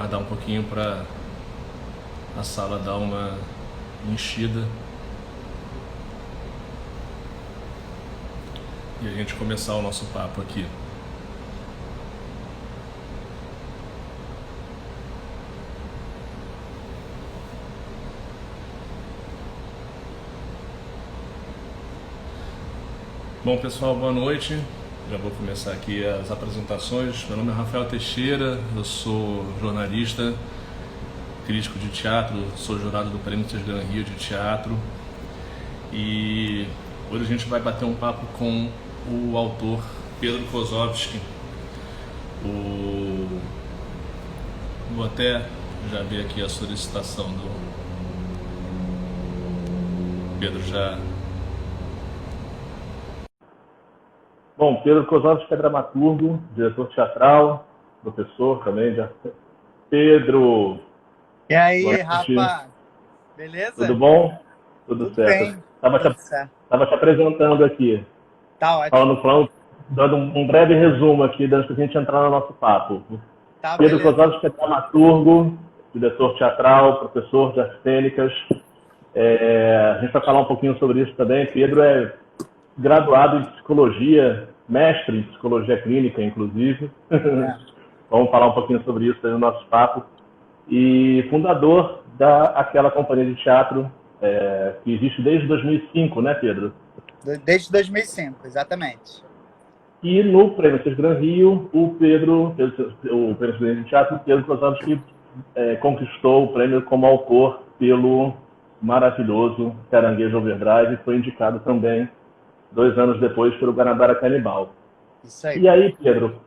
aguardar um pouquinho para a sala dar uma enchida e a gente começar o nosso papo aqui. Bom, pessoal, boa noite. Já vou começar aqui as apresentações. Meu nome é Rafael Teixeira, eu sou jornalista, crítico de teatro, sou jurado do Prêmio Gran Rio de Teatro. E hoje a gente vai bater um papo com o autor Pedro Kozovsky. Vou até já ver aqui a solicitação do Pedro já. Bom, Pedro Kozovsky é dramaturgo, diretor teatral, professor também. Pedro, E aí, Rafa? Beleza? Tudo bom? Tudo certo. Bem. Tudo certo. Estava te apresentando aqui. Tá ótimo. Dando um breve resumo aqui, antes da gente entrar no nosso papo. Tá, Pedro beleza. Kozovsky é dramaturgo, diretor teatral, professor de artes cênicas. A gente vai falar um pouquinho sobre isso também. Pedro é graduado em psicologia, mestre em psicologia clínica, inclusive. Vamos falar um pouquinho sobre isso no nosso papo. E fundador daquela companhia de teatro que existe desde 2005, né, Pedro? Desde 2005, exatamente. E no Prêmio Gran Rio, o Prêmio de Teatro, Pedro Kozovsky conquistou o prêmio como autor pelo maravilhoso Caranguejo Overdrive e foi indicado também 2 anos depois pelo Guanabara Canibal. Isso aí. E aí, Pedro,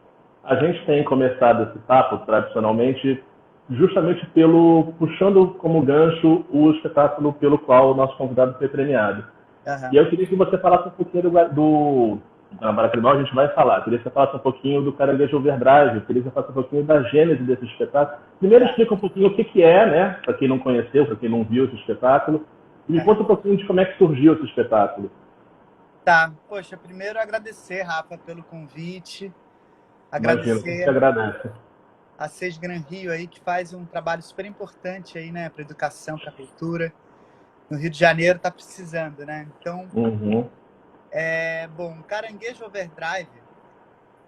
a gente tem começado esse papo tradicionalmente justamente puxando como gancho o espetáculo pelo qual o nosso convidado foi premiado. Uhum. E eu queria que você falasse um pouquinho do Guanabara Canibal, a gente vai falar. Eu queria que você falasse um pouquinho do Caranguejo Overdrive, eu queria que você falasse um pouquinho da gênese desse espetáculo. Primeiro explica um pouquinho o que é, né, para quem não conheceu, para quem não viu esse espetáculo, e me conta um pouquinho de como é que surgiu esse espetáculo. Tá, poxa, primeiro agradecer, Rafa, pelo convite. Agradecer a Gran Rio aí, que faz um trabalho super importante aí, né, para educação, para cultura. No Rio de Janeiro tá precisando, né? Então, bom, o Caranguejo Overdrive,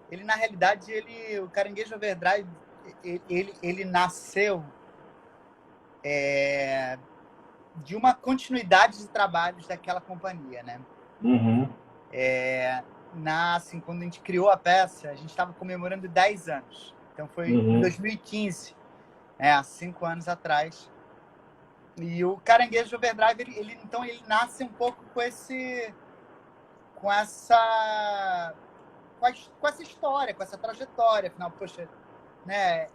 ele na realidade, o Caranguejo Overdrive, ele nasceu de uma continuidade de trabalhos daquela companhia, né? Assim, quando a gente criou a peça, a gente estava comemorando 10 anos. Então foi em 2015, há 5 anos atrás. E o Caranguejo Overdrive, ele nasce um pouco com essa história, com essa trajetória. Afinal, poxa, né,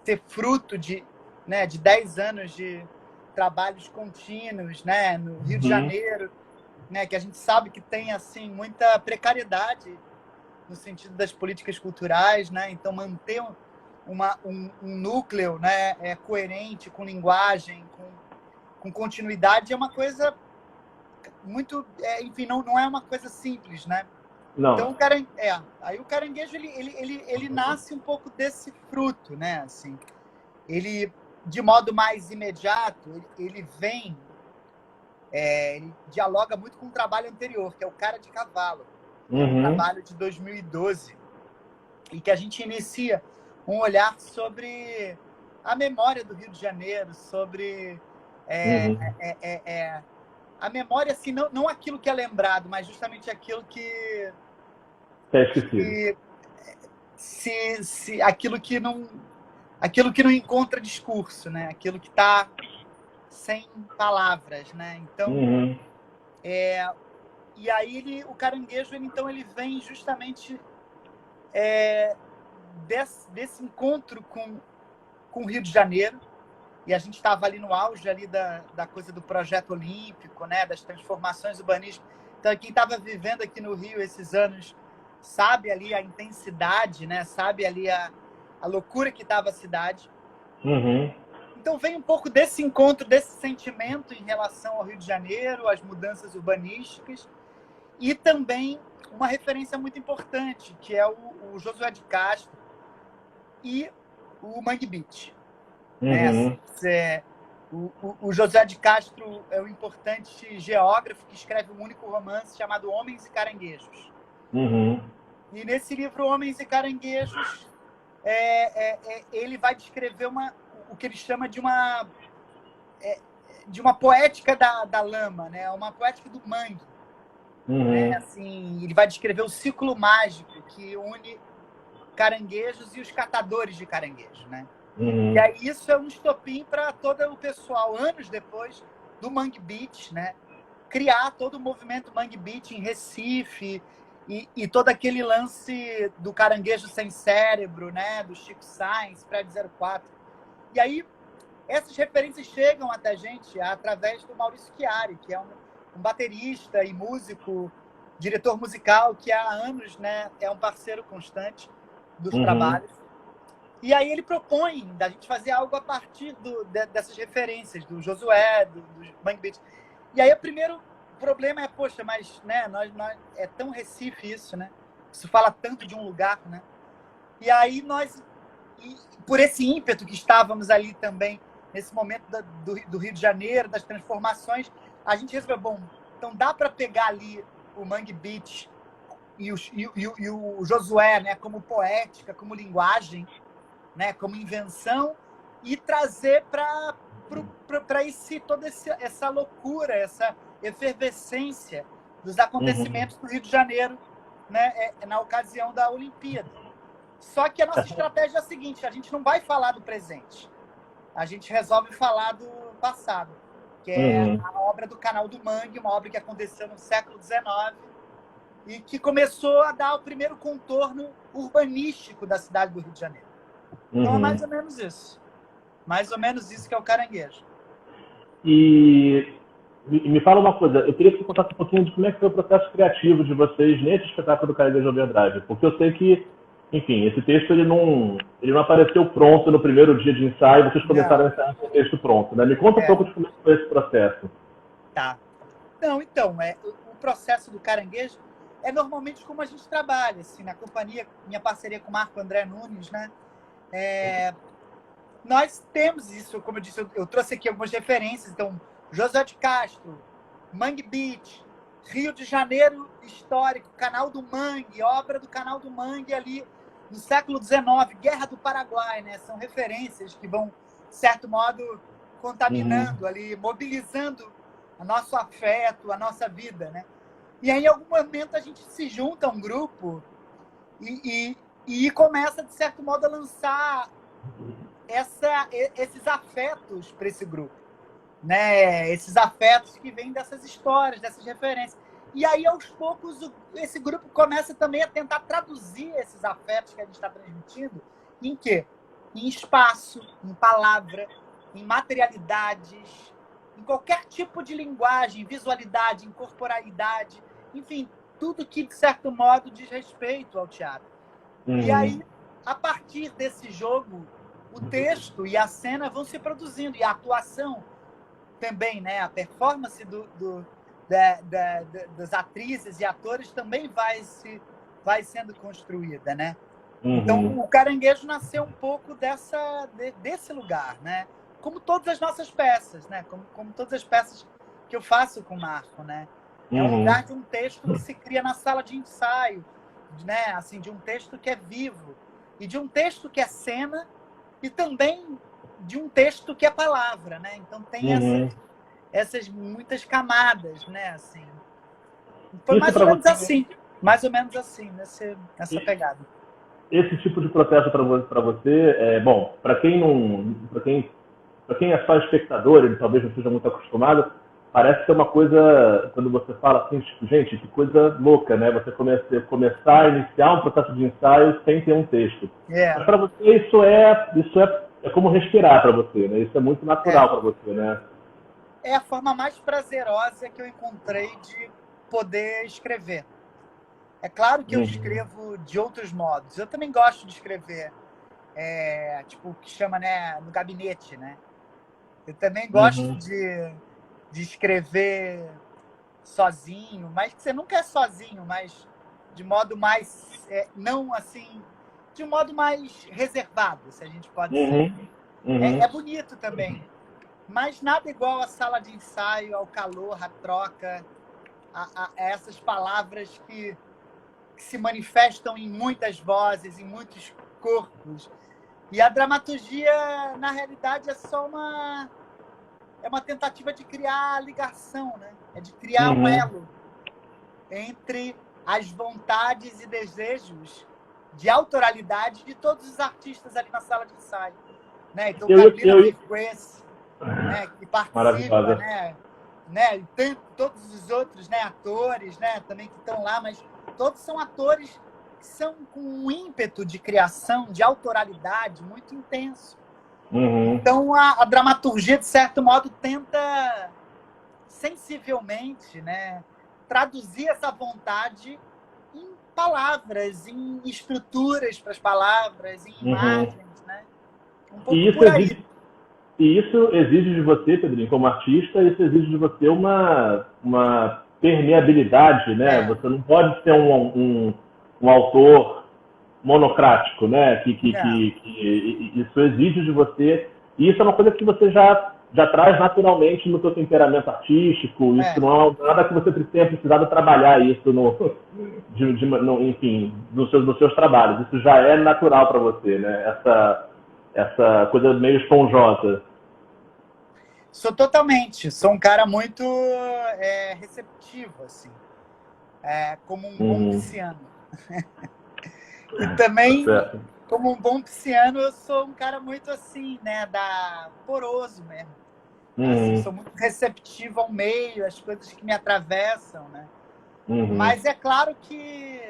ser fruto de 10 anos de trabalhos contínuos, né, no Rio de Janeiro, né, que a gente sabe que tem assim muita precariedade no sentido das políticas culturais, né? Então manter um núcleo, né, coerente, com linguagem, com continuidade é uma coisa muito, enfim, não é uma coisa simples, né? Não. Então aí o Caranguejo ele nasce um pouco desse fruto, né? Assim, ele de modo mais imediato ele vem ele dialoga muito com o trabalho anterior, que é o Cara de Cavalo, que é um trabalho de 2012, e que a gente inicia um olhar sobre a memória do Rio de Janeiro, sobre a memória, assim, não aquilo que é lembrado, mas justamente aquilo que é esquecido. Aquilo que não encontra discurso, né? Aquilo que está sem palavras, né? Então, e aí o Caranguejo, então, ele vem justamente desse encontro com o Rio de Janeiro, e a gente estava ali no auge ali da coisa do projeto olímpico, né? Das transformações urbanísticas. Então, quem estava vivendo aqui no Rio esses anos sabe ali a intensidade, né? Sabe ali a loucura que estava a cidade. Então vem um pouco desse encontro, desse sentimento em relação ao Rio de Janeiro, às mudanças urbanísticas, e também uma referência muito importante, que é o Josué de Castro, e o Mangue Beach. Uhum. Né? O José de Castro é um importante geógrafo que escreve um único romance chamado Homens e Caranguejos. Uhum. E nesse livro, Homens e Caranguejos, ele vai descrever o que ele chama de uma poética da lama, né? Uma poética do mangue. Uhum. Né? Assim, ele vai descrever o ciclo mágico que une caranguejos e os catadores de caranguejo, né? Uhum. E aí isso é um estopim para todo o pessoal, anos depois do Mangue Beach, né? Criar todo o movimento Mangue Beach em Recife e todo aquele lance do caranguejo sem cérebro, né? Do Chico Sainz, Prédio 04. E aí essas referências chegam até a gente através do Maurício Chiari, que é um baterista e músico, diretor musical, que há anos, né, é um parceiro constante dos trabalhos. E aí ele propõe da gente fazer algo a partir dessas referências, do Josué, do Mangue Beach. E aí o primeiro problema é, poxa, mas né, nós é tão Recife isso, né? Isso fala tanto de um lugar, né? E aí por esse ímpeto que estávamos ali também, nesse momento do Rio de Janeiro, das transformações, a gente resolveu, bom, então dá para pegar ali o Mangue Beach e o Josué, né, como poética, como linguagem, né, como invenção, e trazer para toda essa loucura, essa efervescência dos acontecimentos do Rio de Janeiro, né, na ocasião da Olimpíada. Só que a nossa estratégia é a seguinte: a gente não vai falar do presente, a gente resolve falar do passado, que é a obra do Canal do Mangue, uma obra que aconteceu no século XIX e que começou a dar o primeiro contorno urbanístico da cidade do Rio de Janeiro. Então é mais ou menos isso. Mais ou menos isso que é o Caranguejo. E me fala uma coisa, eu queria que você contasse um pouquinho de como é que foi o processo criativo de vocês nesse espetáculo do Caranguejo Overdrive, porque eu sei que, enfim, esse texto ele não apareceu pronto no primeiro dia de ensaio, vocês começaram a ensaiar com o texto pronto, né? Me conta um pouco de como foi esse processo. Tá. Não, então, o processo do Caranguejo é normalmente como a gente trabalha, assim, na companhia, minha parceria com o Marco André Nunes, né? Nós temos isso, como eu disse, eu trouxe aqui algumas referências, então, José de Castro, Mangue Beach, Rio de Janeiro histórico, Canal do Mangue, obra do Canal do Mangue ali no século XIX, Guerra do Paraguai, né? São referências que vão, de certo modo, contaminando ali, mobilizando o nosso afeto, a nossa vida, né? E aí, em algum momento, a gente se junta a um grupo e começa, de certo modo, a lançar esses afetos para esse grupo, né? Esses afetos que vêm dessas histórias, dessas referências. E aí, aos poucos, esse grupo começa também a tentar traduzir esses afetos que a gente está transmitindo em quê? Em espaço, em palavra, em materialidades, em qualquer tipo de linguagem, visualidade, incorporalidade, enfim, tudo que, de certo modo, diz respeito ao teatro. E aí, a partir desse jogo, o texto e a cena vão se produzindo, e a atuação também, né? A performance das atrizes e atores também vai sendo construída, né? Então, o Caranguejo nasceu um pouco desse lugar, né? Como todas as nossas peças, né? Como todas as peças que eu faço com o Marco, né? É um lugar de um texto que se cria na sala de ensaio, né? Assim, de um texto que é vivo, e de um texto que é cena, e também de um texto que é palavra, né? Então tem essas muitas camadas, né? Assim, foi mais ou menos assim, nessa pegada. Esse tipo de processo para você, bom, para quem é só espectador, ele talvez não seja muito acostumado, parece ser uma coisa, quando você fala assim, tipo, gente, que coisa louca, né? Você começar a iniciar um processo de ensaio sem ter um texto. Mas para você isso é como respirar para você, né? Isso é muito natural para você, né? É a forma mais prazerosa que eu encontrei de poder escrever. É claro que eu escrevo de outros modos. Eu também gosto de escrever, tipo, o que chama, né, no gabinete, né? Eu também gosto de escrever sozinho, mas você nunca é sozinho, mas de modo mais, não assim, de um modo mais reservado, se a gente pode dizer. É bonito também, mas nada igual a sala de ensaio, ao calor, à troca, a essas palavras que se manifestam em muitas vozes, em muitos corpos. E a dramaturgia, na realidade, é só uma tentativa de criar ligação, né? É de criar um elo entre as vontades e desejos de autoralidade de todos os artistas ali na sala de ensaio. Né? Então, Carolina Virgues, né, que participa, né, e tem todos os outros, né, atores, né, também que estão lá, mas todos são atores que são com um ímpeto de criação, de autoralidade muito intenso. Então, a dramaturgia, de certo modo, tenta sensivelmente, né, traduzir essa vontade em palavras, em estruturas para as palavras, em imagens, né? Um pouco por aí. E isso exige de você, Pedrinho, como artista, isso exige de você uma permeabilidade, né? Você não pode ser um autor monocrático, né? Que isso exige de você. E isso é uma coisa que você já traz naturalmente no seu temperamento artístico. Isso não é nada que você tenha precisado trabalhar isso enfim, nos seus trabalhos. Isso já é natural para você, né? Essa coisa meio esponjosa. Sou totalmente. Sou um cara muito receptivo, assim. Como um bom pisciano. E também, como um bom pisciano, eu sou um cara muito assim, né? Poroso mesmo. Assim, sou muito receptivo ao meio, às coisas que me atravessam, né? Mas é claro que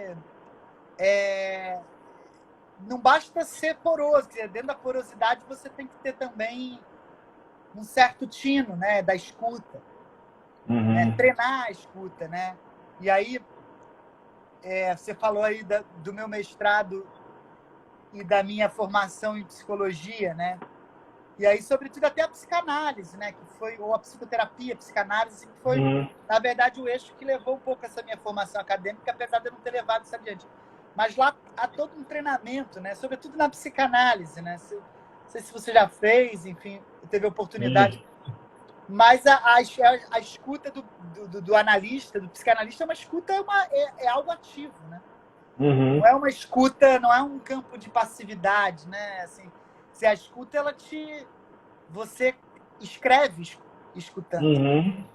não basta ser poroso. Dentro da porosidade você tem que ter também um certo tino, né, da escuta. Né? Treinar a escuta, né? E aí, você falou aí do meu mestrado e da minha formação em psicologia, né? E aí, sobretudo, até a psicanálise, né? Ou a psicoterapia, a psicanálise, que foi, na verdade, o eixo que levou um pouco essa minha formação acadêmica, apesar de eu não ter levado isso adiante. Mas lá há todo um treinamento, né? Sobretudo na psicanálise, né? Não sei se você já fez, enfim, teve oportunidade. Mas a escuta do analista, do psicanalista, é uma escuta, é algo ativo, né? Não é uma escuta, não é um campo de passividade, né? Assim, se a escuta, você escreve escutando.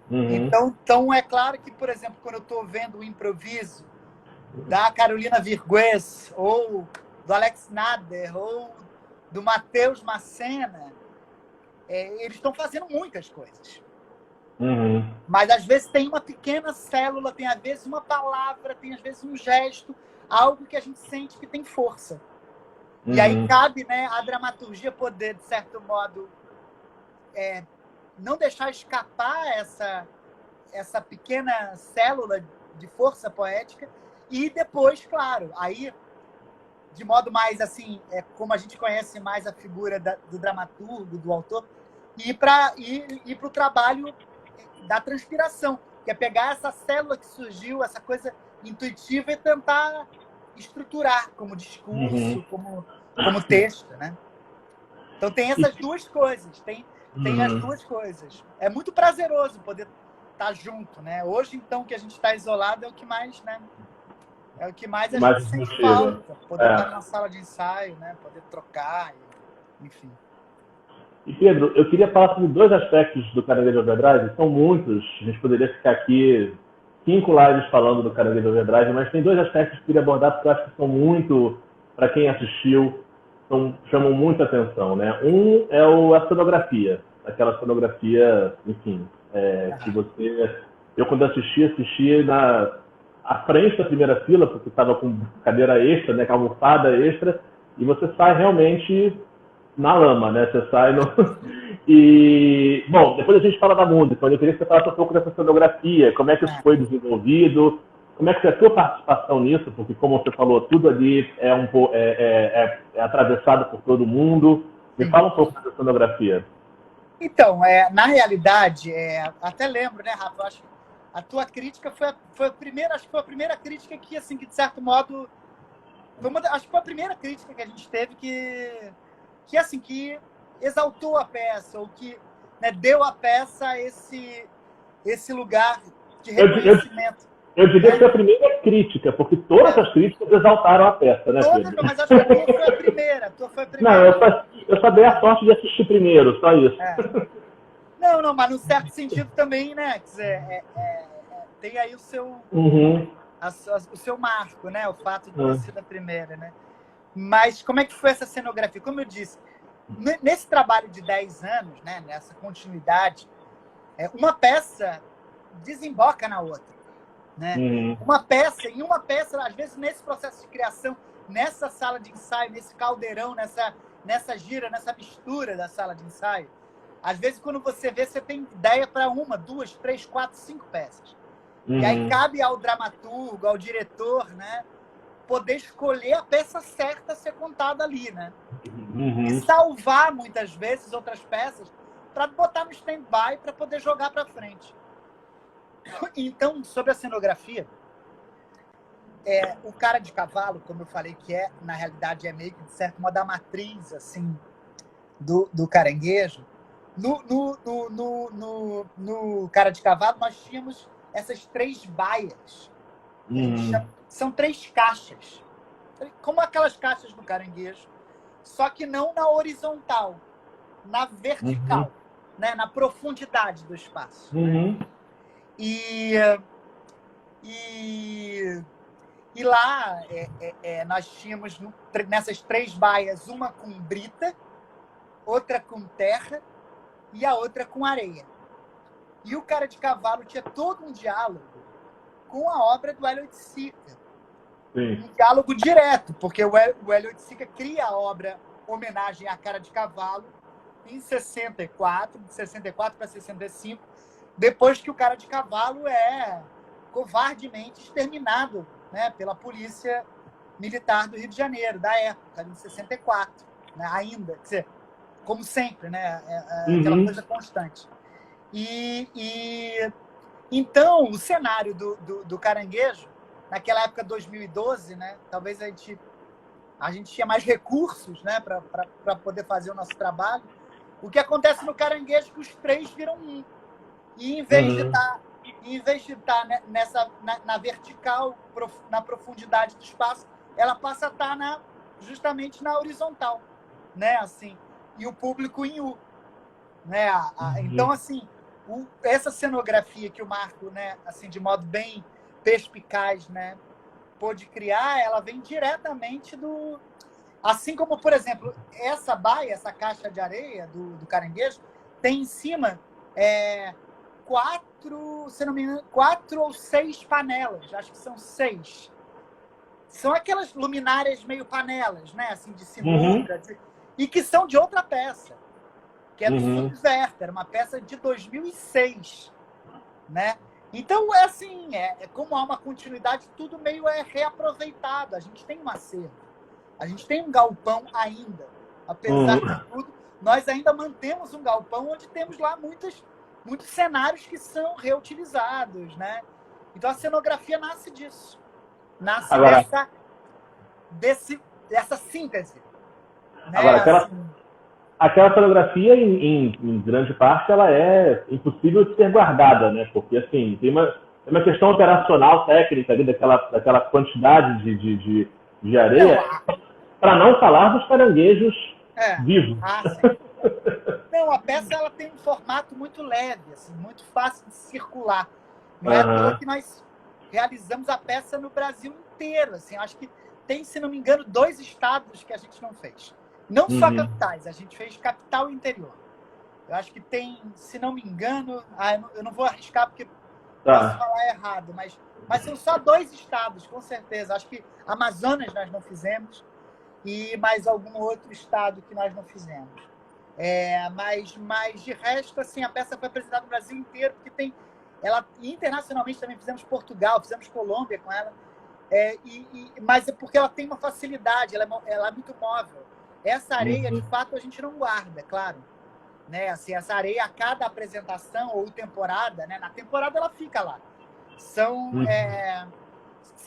Então, é claro que, por exemplo, quando eu estou vendo o improviso da Carolina Virgues, ou do Alex Nader, ou do Matheus Macena, eles estão fazendo muitas coisas. Mas, às vezes, tem uma pequena célula, tem, às vezes, uma palavra, tem, às vezes, um gesto, algo que a gente sente que tem força. E aí cabe, né, a dramaturgia poder, de certo modo, não deixar escapar essa pequena célula de força poética e depois, claro, aí, de modo mais assim, como a gente conhece mais a figura do dramaturgo, do autor, ir para o trabalho da transpiração, que é pegar essa célula que surgiu, essa coisa intuitiva e tentar estruturar como discurso, como texto, né? Então tem essas duas coisas, tem as duas coisas. É muito prazeroso poder estar junto, né? Hoje, então, que a gente está isolado é o que mais, né? É o que mais a gente sente falta. Poder estar na sala de ensaio, né? Poder trocar, enfim. E, Pedro, eu queria falar sobre dois aspectos do Caranguejo Overdrive. São muitos. A gente poderia ficar aqui 5 lives falando do Caranguejo Overdrive, mas tem dois aspectos que eu queria abordar porque eu acho que são muito, para quem assistiu, chamam muita atenção, né? Um é a cenografia. Aquela cenografia, enfim, que você... Eu, quando assisti à frente da primeira fila, porque estava com cadeira extra, né, com almofada extra, e você sai realmente na lama, né? Você sai no... E, bom, depois a gente fala da música, mas eu queria que você falasse um pouco dessa cenografia, como é que isso foi desenvolvido, como é que foi a sua participação nisso, porque, como você falou, tudo ali é atravessado por todo mundo. Me fala um pouco dessa cenografia. Então, na realidade, até lembro, né, Rafa? Acho que a tua crítica foi a primeira, acho que foi a primeira crítica que, assim, que de certo modo acho que foi a primeira crítica que a gente teve que exaltou a peça, ou que, né, deu à peça esse lugar de reconhecimento. Eu diria que foi a primeira crítica, porque todas as críticas exaltaram a peça, né, Pedro? Não, mas acho que a tua foi a primeira. Não, eu só dei a sorte de assistir primeiro, só isso. Não, mas num certo sentido também, né? Quer dizer, tem aí o seu, o seu marco, né? O fato de ter sido a primeira, né? Mas como é que foi essa cenografia? Como eu disse, nesse trabalho de 10 anos, né? Nessa continuidade, uma peça desemboca na outra. Né? Em uma peça, às vezes nesse processo de criação, nessa sala de ensaio, nesse caldeirão, nessa gira, nessa mistura da sala de ensaio, às vezes quando você vê, você tem ideia para 1, 2, 3, 4, 5 peças. E aí cabe ao dramaturgo, ao diretor, né, poder escolher a peça certa a ser contada ali, né? E salvar muitas vezes outras peças para botar no stand-by para poder jogar para frente. Então, sobre a cenografia, o Cara de Cavalo, como eu falei, que na realidade, meio que, de certo modo, a matriz, assim, do Caranguejo. No Cara de Cavalo, nós tínhamos essas 3 baias. São 3 caixas. Como aquelas caixas do Caranguejo, só que não na horizontal, na vertical, né? Na profundidade do espaço. Né? E lá nós tínhamos nessas 3 baias, uma com brita, outra com terra e a outra com areia. E o Cara de Cavalo tinha todo um diálogo com a obra do Hélio Oiticica. Um diálogo direto, porque o Hélio Oiticica cria a obra homenagem a Cara de Cavalo em 64, de 64 para 65, depois que o Cara de Cavalo é covardemente exterminado, né, pela polícia militar do Rio de Janeiro, da época, em 64, né, ainda. Quer dizer, como sempre, né, aquela coisa constante. Então, o cenário do Caranguejo, naquela época, 2012, né, talvez a gente tinha mais recursos, né, para poder fazer o nosso trabalho. O que acontece no Caranguejo é que os 3 viram um. E em vez de estar na vertical, na profundidade do espaço, ela passa a estar justamente na horizontal, né? Assim, e o público em U. Né? Então, assim, essa cenografia que o Marco, né, assim, de modo bem perspicaz, né, pôde criar, ela vem diretamente do... Assim como, por exemplo, essa baia, essa caixa de areia do Caranguejo, tem em cima... 4, se não me engano, 4 ou 6 panelas, acho que são 6. São aquelas luminárias meio panelas, né? Assim, de sinuca, e que são de outra peça, que é do Subverter, uma peça de 2006, né? Então, assim, como há uma continuidade, tudo meio reaproveitado. A gente tem um acervo, a gente tem um galpão ainda. Apesar de tudo, nós ainda mantemos um galpão onde temos lá muitos cenários que são reutilizados, né? Então a cenografia nasce disso. Nasce dessa síntese. Né? Agora, aquela cenografia, em grande parte, ela é impossível de ser guardada, né? Porque, assim, tem uma questão operacional, técnica ali, daquela quantidade de areia, para não falar dos caranguejos vivos. Sim. Não, a peça ela tem um formato muito leve, assim, muito fácil de circular. Não é à toa que nós realizamos a peça no Brasil inteiro. Assim, acho que tem, se não me engano, 2 estados que a gente não fez. Não só capitais, a gente fez capital e interior. Eu acho que tem, se não me engano, eu não vou arriscar porque posso falar errado, mas são só 2 estados, com certeza. Acho que Amazonas nós não fizemos e mais algum outro estado que nós não fizemos. Mas de resto, assim, a peça foi apresentada no Brasil inteiro, porque internacionalmente também fizemos Portugal, fizemos Colômbia com ela, mas é porque ela tem uma facilidade, ela é muito móvel. Essa areia, de fato, a gente não guarda, claro. Né? Assim, essa areia, a cada apresentação ou temporada, né? Na temporada ela fica lá.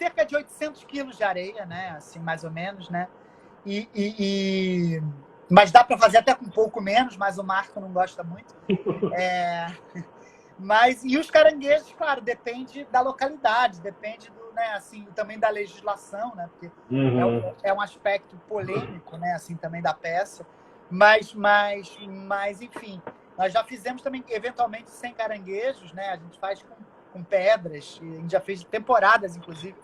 cerca de 800 quilos de areia, né? Assim, mais ou menos, né? Mas dá para fazer até com um pouco menos, mas o Marco não gosta muito. E os caranguejos, claro, depende da localidade, depende né, assim, também da legislação, né? Porque é um aspecto polêmico, né? Assim, também da peça. Mas, enfim, nós já fizemos também, eventualmente, sem caranguejos, né? A gente faz com pedras, e a gente já fez temporadas, inclusive,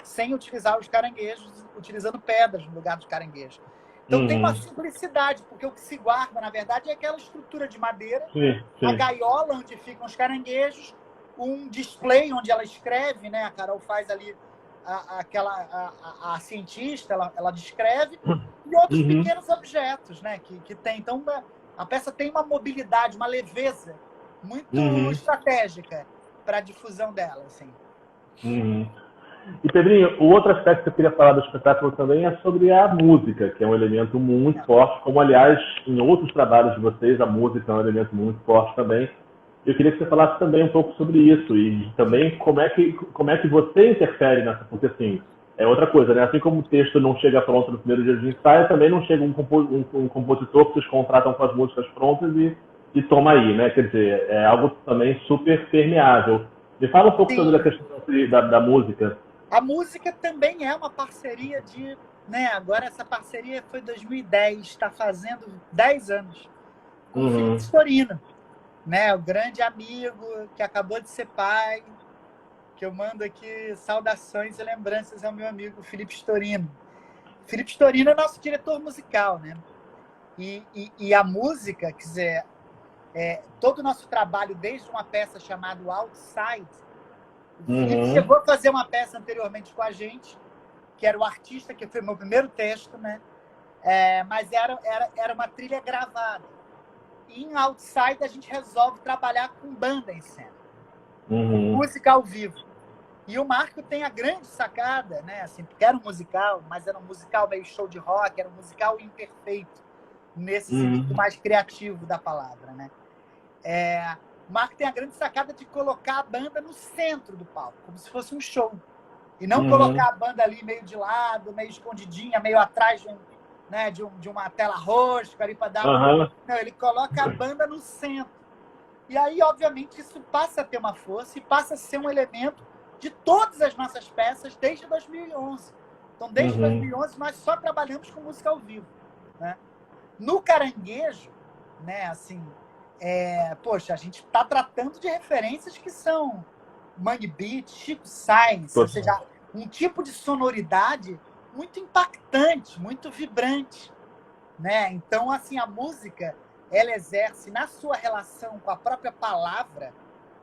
sem utilizar os caranguejos, utilizando pedras no lugar dos caranguejos. Então tem uma simplicidade, porque o que se guarda, na verdade, é aquela estrutura de madeira, a gaiola onde ficam os caranguejos, um display onde ela escreve, né? A Carol faz ali, a cientista, ela descreve, e outros pequenos objetos, né? Que tem. Então, a peça tem uma mobilidade, uma leveza muito estratégica para a difusão dela, assim. E, Pedrinho, o outro aspecto que eu queria falar do espetáculo também é sobre a música, que é um elemento muito forte, como, aliás, em outros trabalhos de vocês, a música é um elemento muito forte também. Eu queria que você falasse também um pouco sobre isso e também como é que você interfere nessa, porque, assim, é outra coisa, né? Assim como o texto não chega pronto no primeiro dia de ensaio, também não chega um compositor que vocês contratam com as músicas prontas e toma aí, né? Quer dizer, é algo também super permeável. Me fala um pouco sobre a questão da música. A música também é uma parceria né? Agora essa parceria foi em 2010, está fazendo 10 anos, com o Filipe Storino, né? O grande amigo que acabou de ser pai, que eu mando aqui saudações e lembranças ao meu amigo Filipe Storino. Filipe Storino é nosso diretor musical, né? E a música, quer dizer, todo o nosso trabalho, desde uma peça chamada Outside, o Filipe chegou a fazer uma peça anteriormente com a gente, que era o Artista, que foi meu primeiro texto, né? Mas era uma trilha gravada. E em Outside a gente resolve trabalhar com banda em cena. Música ao vivo. E o Marco tem a grande sacada, né? Assim, porque era um musical, mas era um musical meio show de rock, era um musical imperfeito, nesse sentido mais criativo da palavra, né? O Marco tem a grande sacada de colocar a banda no centro do palco, como se fosse um show. E não colocar a banda ali meio de lado, meio escondidinha, meio atrás de uma tela roxa, ali para dar Não, ele coloca a banda no centro. E aí, obviamente, isso passa a ter uma força e passa a ser um elemento de todas as nossas peças desde 2011. Então, desde 2011, nós só trabalhamos com música ao vivo, né? No Caranguejo, né, assim, poxa, a gente está tratando de referências que são Mangue Beat, Chico Sainz, ou seja, um tipo de sonoridade muito impactante, muito vibrante, né? Então, assim, a música, ela exerce, na sua relação com a própria palavra,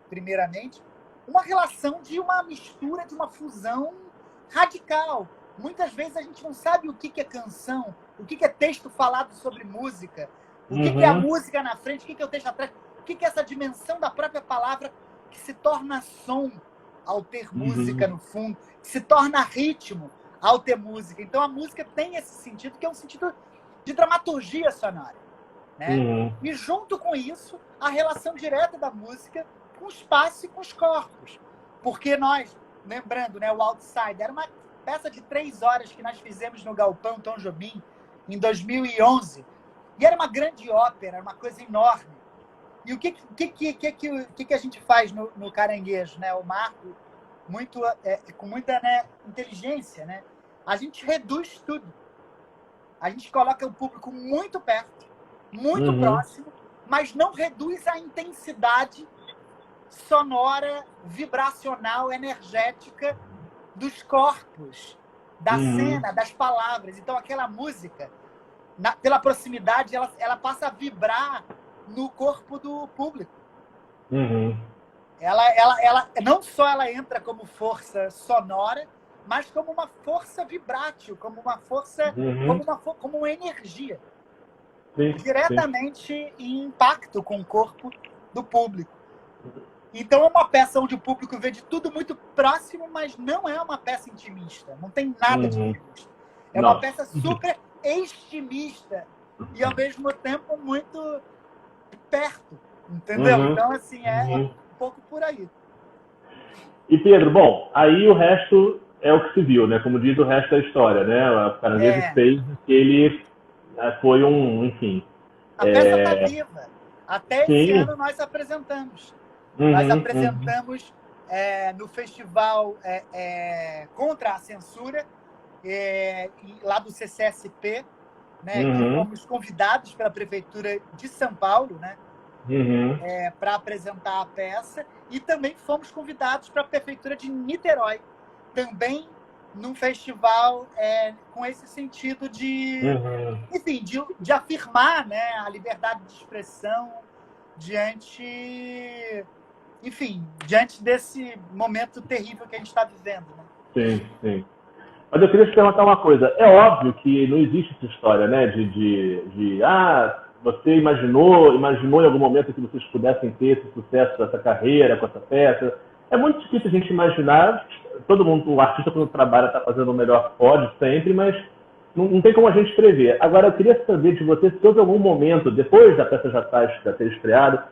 primeiramente, uma relação de uma mistura, de uma fusão radical. Muitas vezes a gente não sabe o que é canção, o que é texto falado sobre música, o que é a música na frente, o que é o texto atrás, o que é essa dimensão da própria palavra que se torna som ao ter música no fundo, que se torna ritmo ao ter música. Então a música tem esse sentido, que é um sentido de dramaturgia sonora, né? E junto com isso, a relação direta da música com o espaço e com os corpos. Porque nós, lembrando, né, o Outside era uma peça de 3 horas que nós fizemos no Galpão Tom Jobim em 2011. E era uma grande ópera, uma coisa enorme. E o que a gente faz no Caranguejo, né? O Marco, com muita, né, inteligência, né? A gente reduz tudo. A gente coloca o público muito perto, muito próximo, mas não reduz a intensidade sonora, vibracional, energética dos corpos, da cena, das palavras. Então, aquela música, pela proximidade, ela passa a vibrar no corpo do público. Ela não só ela entra como força sonora, mas como uma força vibrátil, como uma força, como uma energia. Diretamente em impacto com o corpo do público. Então é uma peça onde o público vê de tudo muito próximo, mas não é uma peça intimista. Não tem nada de intimista. É uma peça super extimista e, ao mesmo tempo, muito perto. Entendeu? Então, assim, um pouco por aí. E, Pedro, bom, aí o resto é o que se viu, né? Como diz o resto da história, né? O Caranguejo fez que ele foi enfim. A peça está viva. Até esse Sim. ano nós apresentamos. Nós apresentamos no festival contra a censura, lá do CCSP, né? Que fomos convidados pela Prefeitura de São Paulo, né? Para apresentar a peça, e também fomos convidados para a Prefeitura de Niterói, também num festival com esse sentido de, enfim, de afirmar, né, a liberdade de expressão diante desse momento terrível que a gente está vivendo. Né? Sim, sim. Mas eu queria te perguntar uma coisa. É óbvio que não existe essa história, né, você imaginou em algum momento que vocês pudessem ter esse sucesso dessa carreira, com essa peça. É muito difícil a gente imaginar. Todo mundo, o artista, quando trabalha, está fazendo o melhor que pode, sempre, mas não tem como a gente prever. Agora, eu queria saber de você se houve algum momento, depois da peça já ter estreado,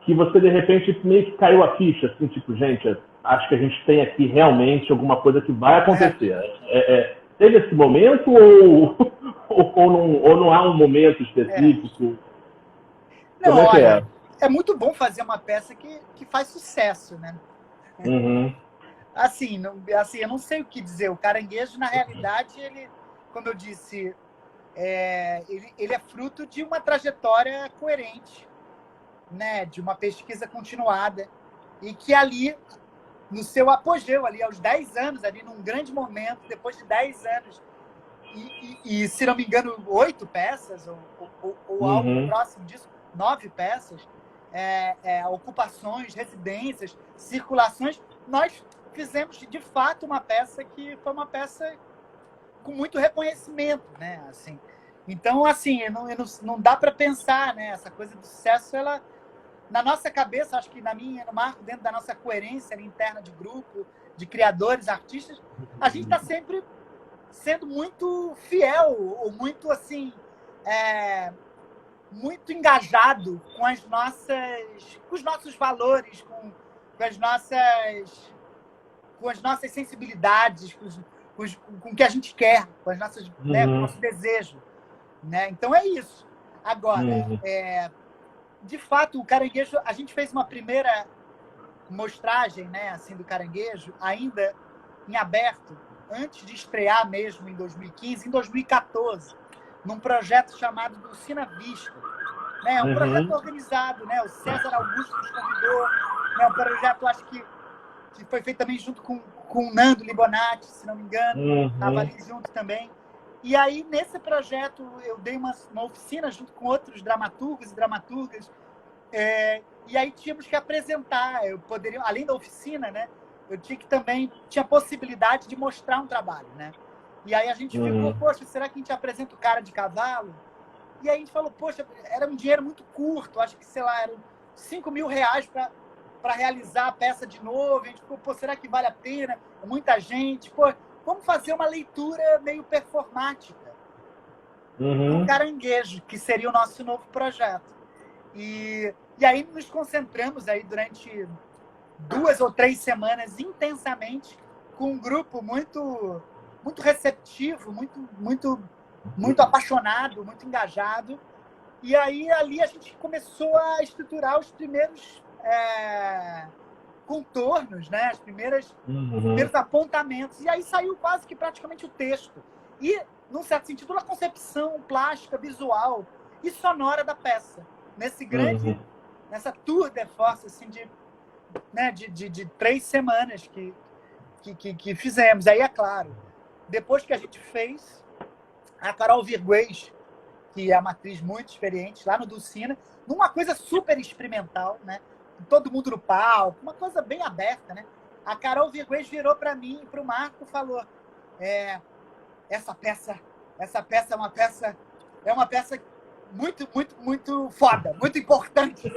que você, de repente, meio que caiu a ficha, assim, tipo, gente, acho que a gente tem aqui realmente alguma coisa que vai acontecer. Teve esse momento ou não há um momento específico? Não, como é que olha, é muito bom fazer uma peça que faz sucesso, né? Assim, eu não sei o que dizer. O Caranguejo, na realidade, ele, como eu disse, ele é fruto de uma trajetória coerente, né? De uma pesquisa continuada, e que ali, no seu apogeu, ali aos 10 anos, ali num grande momento, depois de 10 anos, e se não me engano, 8 peças, ou algo próximo disso, 9 peças, ocupações, residências, circulações, nós fizemos, de fato, uma peça que foi uma peça com muito reconhecimento, né? Assim, então, assim, não dá para pensar, né? Essa coisa do sucesso, ela, na nossa cabeça, acho que na minha, no Marco, dentro da nossa coerência interna de grupo, de criadores, artistas, a gente está sempre sendo muito fiel, ou muito, assim, muito engajado com os nossos valores, com as nossas sensibilidades, com o que a gente quer, com as nossas, né, com o nosso desejo, né? Então é isso. Agora, de fato, o Caranguejo, a gente fez uma primeira mostragem, né, assim, do Caranguejo, ainda em aberto, antes de estrear mesmo em 2015, em 2014, num projeto chamado do Cine Vista, né? Um projeto organizado, né? O César Augusto nos convidou, né? Um projeto, acho que foi feito também junto com o Nando Libonati, se não me engano, estava ali junto também. E aí, nesse projeto, eu dei uma oficina junto com outros dramaturgos e dramaturgas, e aí tínhamos que apresentar, além da oficina, né? Eu tinha possibilidade de mostrar um trabalho, né? E aí a gente ficou, poxa, será que a gente apresenta o Cara de Cavalo? E aí a gente falou, poxa, era um dinheiro muito curto, acho que, sei lá, eram R$5.000 para realizar a peça de novo. A gente ficou, pô, será que vale a pena? Muita gente, pô, vamos fazer uma leitura meio performática do Caranguejo, que seria o nosso novo projeto. E aí nos concentramos aí durante 2 ou 3 semanas intensamente com um grupo muito receptivo, muito apaixonado, muito engajado. E aí ali a gente começou a estruturar os primeiros contornos, né? Os primeiros apontamentos. E aí saiu quase que praticamente o texto. E, num certo sentido, a concepção plástica, visual e sonora da peça. Nessa tour de force, assim, de 3 semanas que fizemos. Aí, é claro, depois que a gente fez, a Carol Virguês, que é uma atriz muito experiente, lá no Dulcina, numa coisa super experimental, né? Todo mundo no palco, uma coisa bem aberta, né? A Carol Virguês virou para mim e para o Marco e falou: essa peça é uma peça muito, muito, muito foda, muito importante.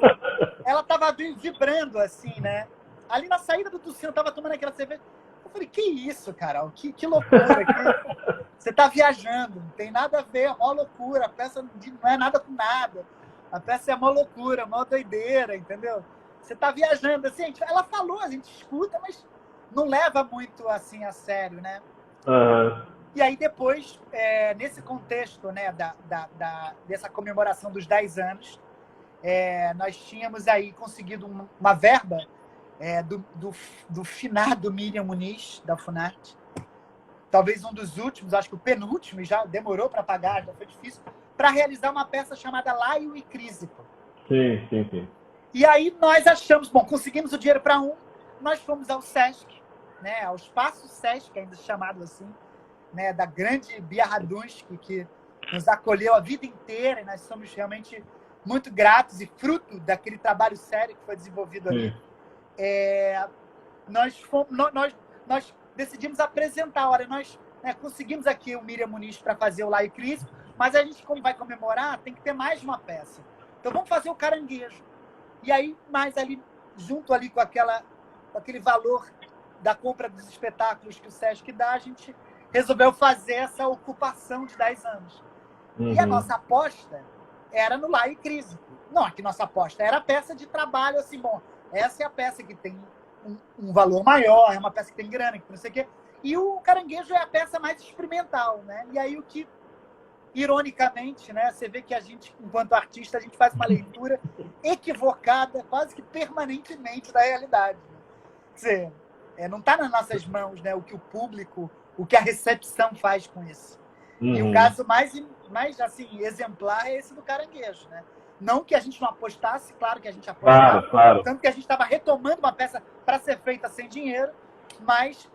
Ela estava vibrando, assim, né? Ali na saída do Dulcina, eu estava tomando aquela cerveja. Eu falei, que isso, Carol? Que loucura. Você está viajando, não tem nada a ver, é uma loucura. A peça não é nada com nada. A peça é uma loucura, uma doideira, entendeu? Você está viajando. Assim, ela falou, a gente escuta, mas não leva muito assim a sério, né? Uhum. E aí depois, nesse contexto, né, dessa comemoração dos 10 anos, nós tínhamos aí conseguido uma verba do finado Miriam Muniz, da Funarte, talvez um dos últimos, acho que o penúltimo, já demorou para pagar, já foi difícil, para realizar uma peça chamada Laio e Crísico. Sim. E aí nós achamos, bom, conseguimos o dinheiro para nós fomos ao Sesc, né, ao Espaço Sesc, ainda chamado assim, né, da grande Bia Radunsky, que nos acolheu a vida inteira, e nós somos realmente muito gratos e fruto daquele trabalho sério que foi desenvolvido ali. Nós decidimos apresentar, olha, nós conseguimos aqui o Miriam Muniz para fazer o Laio Cris, mas a gente, como vai comemorar, tem que ter mais de uma peça. Então vamos fazer o Caranguejo. E aí, mais ali, junto ali com aquele valor da compra dos espetáculos que o Sesc dá, a gente resolveu fazer essa ocupação de 10 anos. Uhum. E a nossa aposta era no Laio Crísico. Não, que nossa aposta era a peça de trabalho, assim, bom, essa é a peça que tem um valor maior, é uma peça que tem grana, que não sei o quê. E o Caranguejo é a peça mais experimental, né? E aí o que, ironicamente, né, você vê que a gente, enquanto artista, a gente faz uma leitura equivocada, quase que permanentemente da realidade. Quer dizer, não está nas nossas mãos, né, o que o público, o que a recepção faz com isso. Uhum. E o caso mais assim, exemplar é esse do Caranguejo, né? Não que a gente não apostasse, claro que a gente apostava, claro. tanto que a gente estava retomando uma peça para ser feita sem dinheiro, mas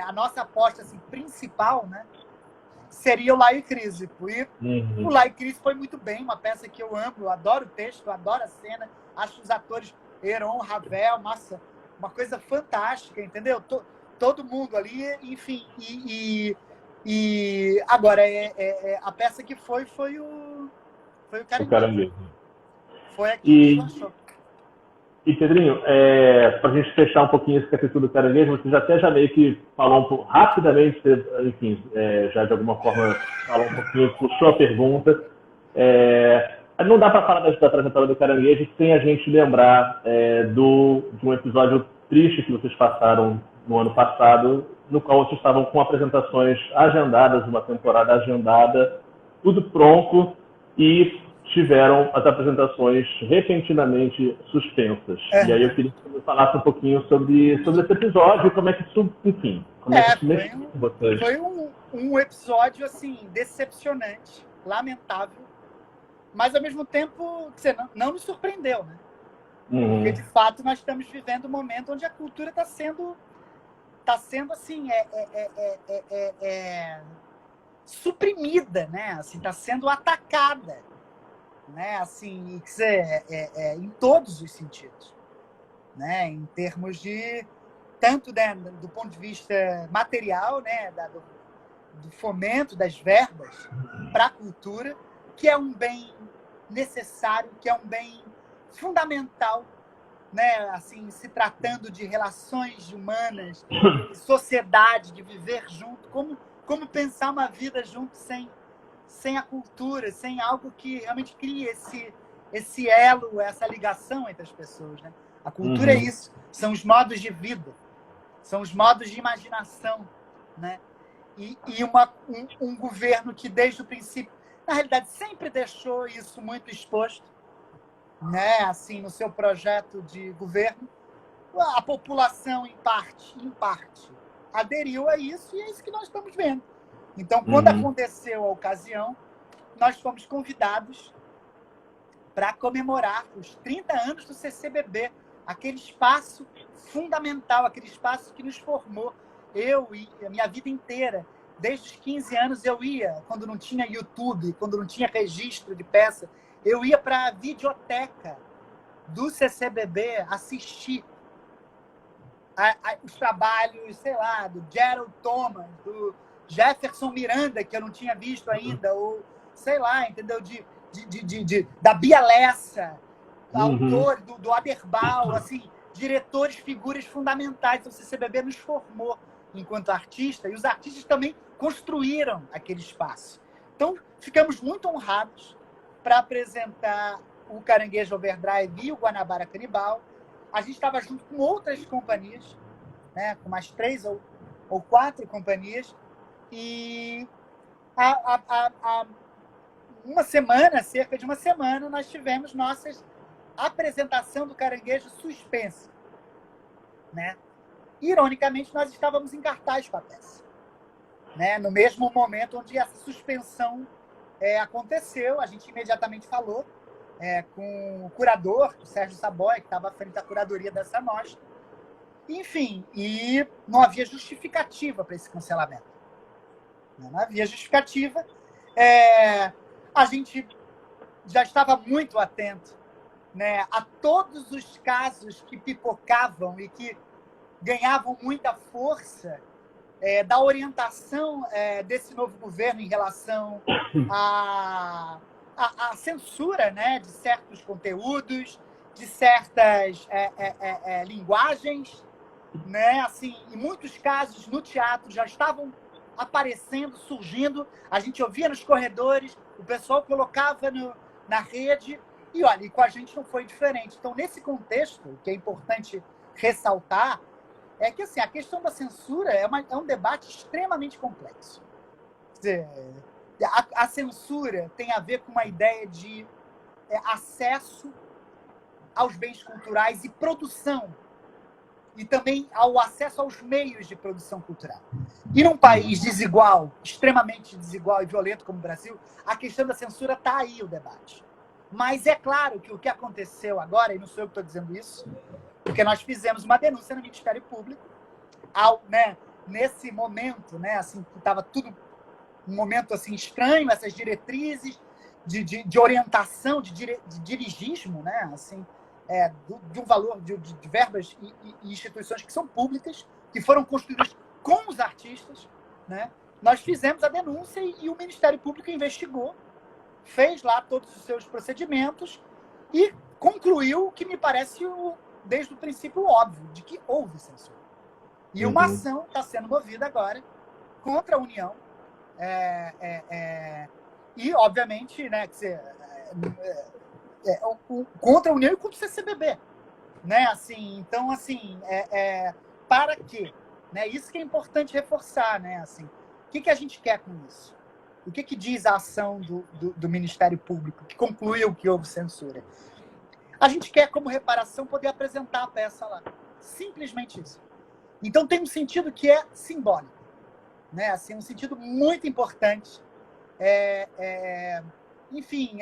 a nossa aposta assim, principal, né, seria o Laio Crísico. E o Laio Crísico foi muito bem, uma peça que eu amo, eu adoro o texto, eu adoro a cena, acho os atores Heron, Ravel, nossa, uma coisa fantástica, entendeu? Todo mundo ali, enfim, e agora a peça que foi o Caranguejo. Foi aqui que lançou. E, Pedrinho, para a gente fechar um pouquinho esse capítulo do Caranguejo, você já meio que falou um pouco, rapidamente, enfim, já de alguma forma falou um pouquinho, puxou a pergunta. Não dá para falar da trajetória do Caranguejo sem a gente lembrar de um episódio triste que vocês passaram no ano passado, no qual vocês estavam com apresentações agendadas, uma temporada agendada, tudo pronto, e tiveram as apresentações repentinamente suspensas. E aí eu queria que você falasse um pouquinho sobre esse episódio, como é que isso, enfim, como é que isso mexeu com vocês. Foi um episódio, assim, decepcionante, lamentável, mas ao mesmo tempo, não nos surpreendeu, né? Porque, de fato, nós estamos vivendo um momento onde a cultura está sendo assim, suprimida, né? Assim, está sendo atacada, né? Assim, em todos os sentidos, né? Em termos de tanto, né, do ponto de vista material, né, do fomento das verbas para a cultura, que é um bem necessário, que é um bem fundamental, né? Assim, se tratando de relações humanas, de sociedade, de viver junto, como pensar uma vida junto sem a cultura, sem algo que realmente crie esse elo, essa ligação entre as pessoas, né? A cultura é isso, são os modos de vida, são os modos de imaginação, né? E um governo que desde o princípio, na realidade, sempre deixou isso muito exposto, né? Assim, no seu projeto de governo, a população em parte aderiu a isso e é isso que nós estamos vendo. Então, quando aconteceu a ocasião, nós fomos convidados para comemorar os 30 anos do CCBB, aquele espaço fundamental, aquele espaço que nos formou. Eu e a minha vida inteira, desde os 15 anos, eu ia, quando não tinha YouTube, quando não tinha registro de peça, eu ia para a videoteca do CCBB assistir os trabalhos, sei lá, do Gerald Thomas, do Jefferson Miranda, que eu não tinha visto ainda, ou, sei lá, entendeu? Da Bia Lessa, autor do Aderbal, assim, diretores, figuras fundamentais. O CCBB nos formou enquanto artista, e os artistas também construíram aquele espaço. Então, ficamos muito honrados para apresentar o Caranguejo Overdrive e o Guanabara Canibal. A gente estava junto com outras companhias, né, com mais 3 ou 4 companhias, e há uma semana, cerca de uma semana, nós tivemos nossa apresentação do Caranguejo suspensa, né? Ironicamente, nós estávamos em cartaz com a peça, né? No mesmo momento onde essa suspensão aconteceu, a gente imediatamente falou com o curador, o Sérgio Saboia, que estava à frente da curadoria dessa mostra. Enfim, e não havia justificativa para esse cancelamento. Não havia justificativa. A gente já estava muito atento, né, a todos os casos que pipocavam e que ganhavam muita força da orientação desse novo governo em relação à censura, né, de certos conteúdos, de certas linguagens, né, assim, em muitos casos no teatro já estavam aparecendo, surgindo, a gente ouvia nos corredores, o pessoal colocava na rede, e olha, e com a gente não foi diferente. Então, nesse contexto, que é importante ressaltar, é que assim, a questão da censura é um debate extremamente complexo. Quer dizer, a censura tem a ver com uma ideia de acesso aos bens culturais e produção, e também ao acesso aos meios de produção cultural. E num país desigual, extremamente desigual e violento como o Brasil, a questão da censura está aí, o debate. Mas é claro que o que aconteceu agora, e não sou eu que estou dizendo isso, porque nós fizemos uma denúncia no Ministério Público, nesse momento, né, assim, que estava tudo um momento assim, estranho, essas diretrizes de orientação, de dirigismo, né, assim, de um valor de verbas e instituições que são públicas, que foram construídas com os artistas, né? Nós fizemos a denúncia e o Ministério Público investigou, fez lá todos os seus procedimentos e concluiu o que me parece, desde o princípio, óbvio, de que houve censura. E uma ação está sendo movida agora contra a União. E, obviamente, né, contra a União e contra o CCBB. Né? Assim, então, assim, para quê? Né? Isso que é importante reforçar. Né? Assim, o que a gente quer com isso? O que diz a ação do Ministério Público, que concluiu que houve censura? A gente quer, como reparação, poder apresentar a peça lá. Simplesmente isso. Então, tem um sentido que é simbólico. Né? Assim, um sentido muito importante. Enfim,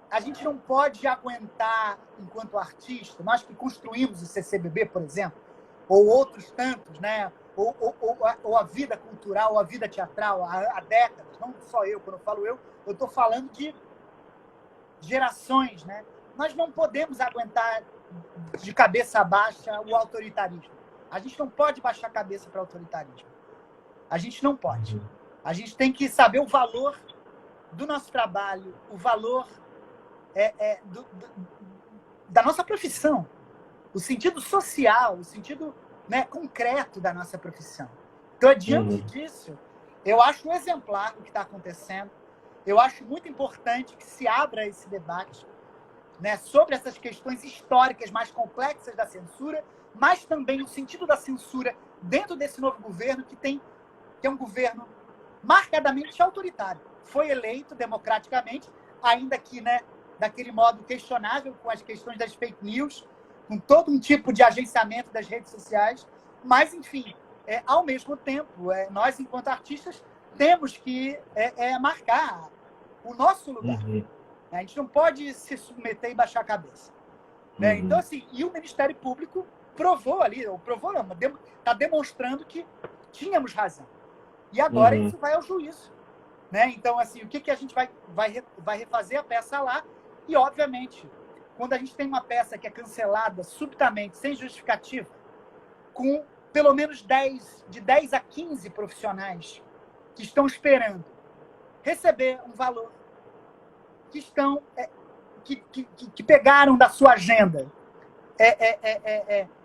a gente não pode aguentar, enquanto artista, nós que construímos o CCBB, por exemplo, ou outros tantos, né? ou a vida cultural, ou a vida teatral há décadas, não só eu, quando eu falo eu estou falando de gerações, né? Nós não podemos aguentar de cabeça baixa o autoritarismo. A gente não pode baixar a cabeça para o autoritarismo. A gente não pode. A gente tem que saber o valor do nosso trabalho, o valor da nossa profissão, o sentido social, o sentido, né, concreto da nossa profissão. Então, diante disso, eu acho um exemplar o que está acontecendo. Eu acho muito importante que se abra esse debate, né, sobre essas questões históricas mais complexas da censura, mas também o sentido da censura dentro desse novo governo, que é um governo marcadamente autoritário. Foi eleito democraticamente, ainda que, né, daquele modo questionável, com as questões das fake news, com todo um tipo de agenciamento das redes sociais, mas, enfim, ao mesmo tempo, nós, enquanto artistas, temos que marcar o nosso lugar. A gente não pode se submeter e baixar a cabeça. Né? Então, assim, e o Ministério Público provou ali, está demonstrando que tínhamos razão. E agora isso vai ao juízo. Né? Então, assim, o que a gente vai refazer a peça lá? E, obviamente, quando a gente tem uma peça que é cancelada subitamente, sem justificativa, com pelo menos de 10 a 15 profissionais que estão esperando receber um valor, que estão que pegaram da sua agenda,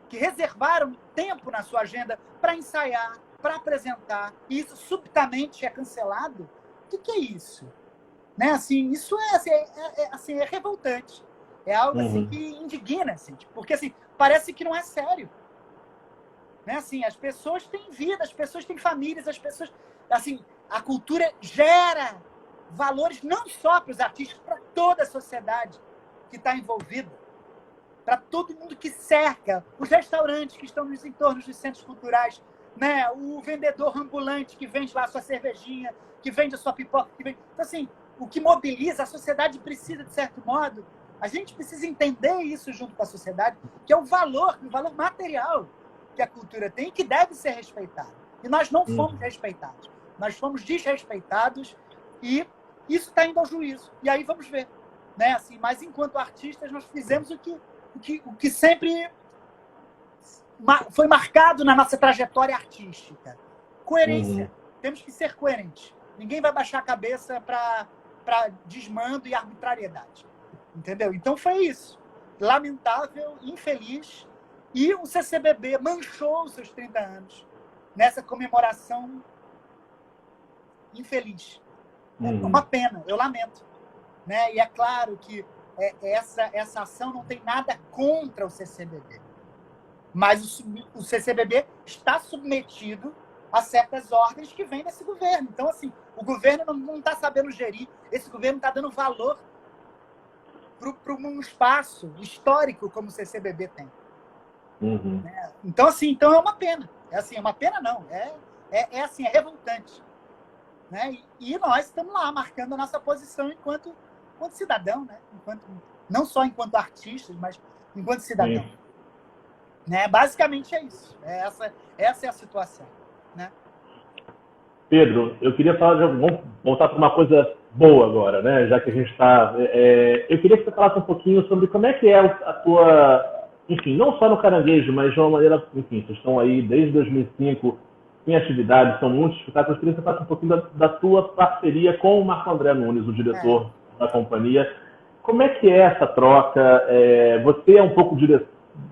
que reservaram tempo na sua agenda para ensaiar, para apresentar, e isso subitamente é cancelado, o que é isso? Né? Assim, isso é revoltante. É algo assim, que indigna, assim, porque assim, parece que não é sério. Né? Assim, as pessoas têm vida, as pessoas têm famílias, as pessoas... Assim, a cultura gera valores não só para os artistas, para toda a sociedade que está envolvida, para todo mundo que cerca, os restaurantes que estão nos entornos dos centros culturais, né? O vendedor ambulante que vende lá a sua cervejinha, que vende a sua pipoca. Então, assim, o que mobiliza, a sociedade precisa, de certo modo, a gente precisa entender isso junto com a sociedade, que é o valor material que a cultura tem e que deve ser respeitado. E nós não fomos respeitados. Nós fomos desrespeitados e isso está indo ao juízo. E aí vamos ver. Né? Assim, mas enquanto artistas, nós fizemos o que sempre foi marcado na nossa trajetória artística. Coerência. Temos que ser coerentes. Ninguém vai baixar a cabeça para desmando e arbitrariedade. Entendeu? Então foi isso. Lamentável, infeliz. E o CCBB manchou os seus 30 anos nessa comemoração infeliz. É uma pena, eu lamento. Né? E é claro que essa ação não tem nada contra o CCBB. Mas o CCBB está submetido a certas ordens que vêm desse governo. Então, assim, o governo não está sabendo gerir, esse governo está dando valor para um espaço histórico como o CCBB tem. Né? Então, assim, é uma pena. É assim, é uma pena não. É revoltante. Né? E nós estamos lá marcando a nossa posição enquanto cidadão, né? Não só enquanto artistas, mas enquanto cidadão. Né? Basicamente é isso. Essa é a situação. Né? Pedro, eu queria falar, vamos voltar para uma coisa boa agora, né? Já que a gente está... eu queria que você falasse um pouquinho sobre como é que é a tua... Enfim, não só no Caranguejo, mas de uma maneira... Enfim, vocês estão aí desde 2005 em atividades, são muitos espetáculos. Eu queria que você falasse um pouquinho da tua parceria com o Marco André Nunes, o diretor da companhia. Como é que é essa troca? Você é um pouco diretor...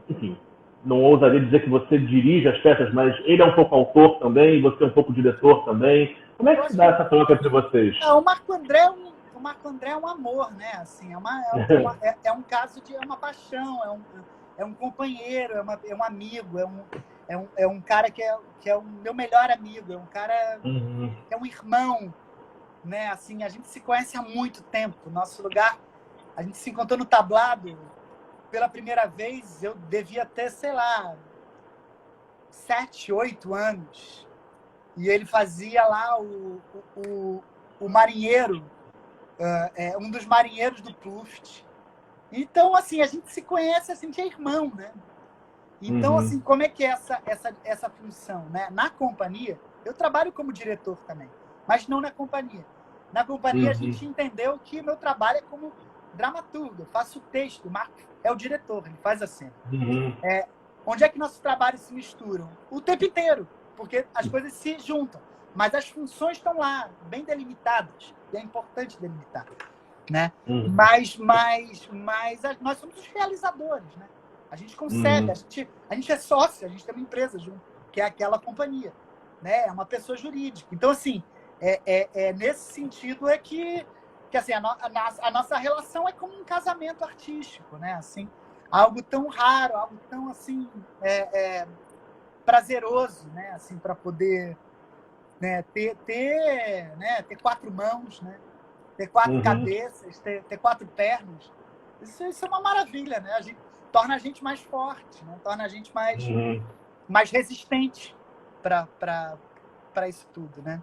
Enfim, não ousaria dizer que você dirige as peças, mas ele é um pouco autor também, você é um pouco diretor também. Como é que se dá essa troca entre vocês? O Marco André é um amor, né? Assim, é um caso de uma paixão, é um companheiro, é um amigo, é um cara que é o meu melhor amigo, é um cara que é um irmão, né? Assim, a gente se conhece há muito tempo. Nosso lugar, a gente se encontrou no tablado pela primeira vez, eu devia ter, sei lá, 7, 8 anos. E ele fazia lá o marinheiro, um dos marinheiros do Pluft. Então, assim, a gente se conhece, a gente é irmão, né? Então, assim, como é que é essa função, né? Na companhia, eu trabalho como diretor também, mas não na companhia. Na companhia, a gente entendeu que o meu trabalho é como dramaturgo, eu faço o texto, o Marco é o diretor, ele faz a cena. Onde é que nossos trabalhos se misturam? O tempo inteiro, porque as coisas se juntam, mas as funções estão lá, bem delimitadas, e é importante delimitar. Né? Mas nós somos os realizadores, né? A gente concebe, a gente é sócio, a gente tem uma empresa junto, que é aquela companhia, né? É uma pessoa jurídica. Então, assim, nesse sentido é que assim, a nossa relação é como um casamento artístico, né? Assim, algo tão raro, algo tão assim prazeroso, né? Assim, para poder, né, ter 4 mãos, né? Ter 4 cabeças, ter 4 pernas. Isso é uma maravilha, né? Torna a gente mais forte, né? Torna a gente mais resistente para isso tudo, né?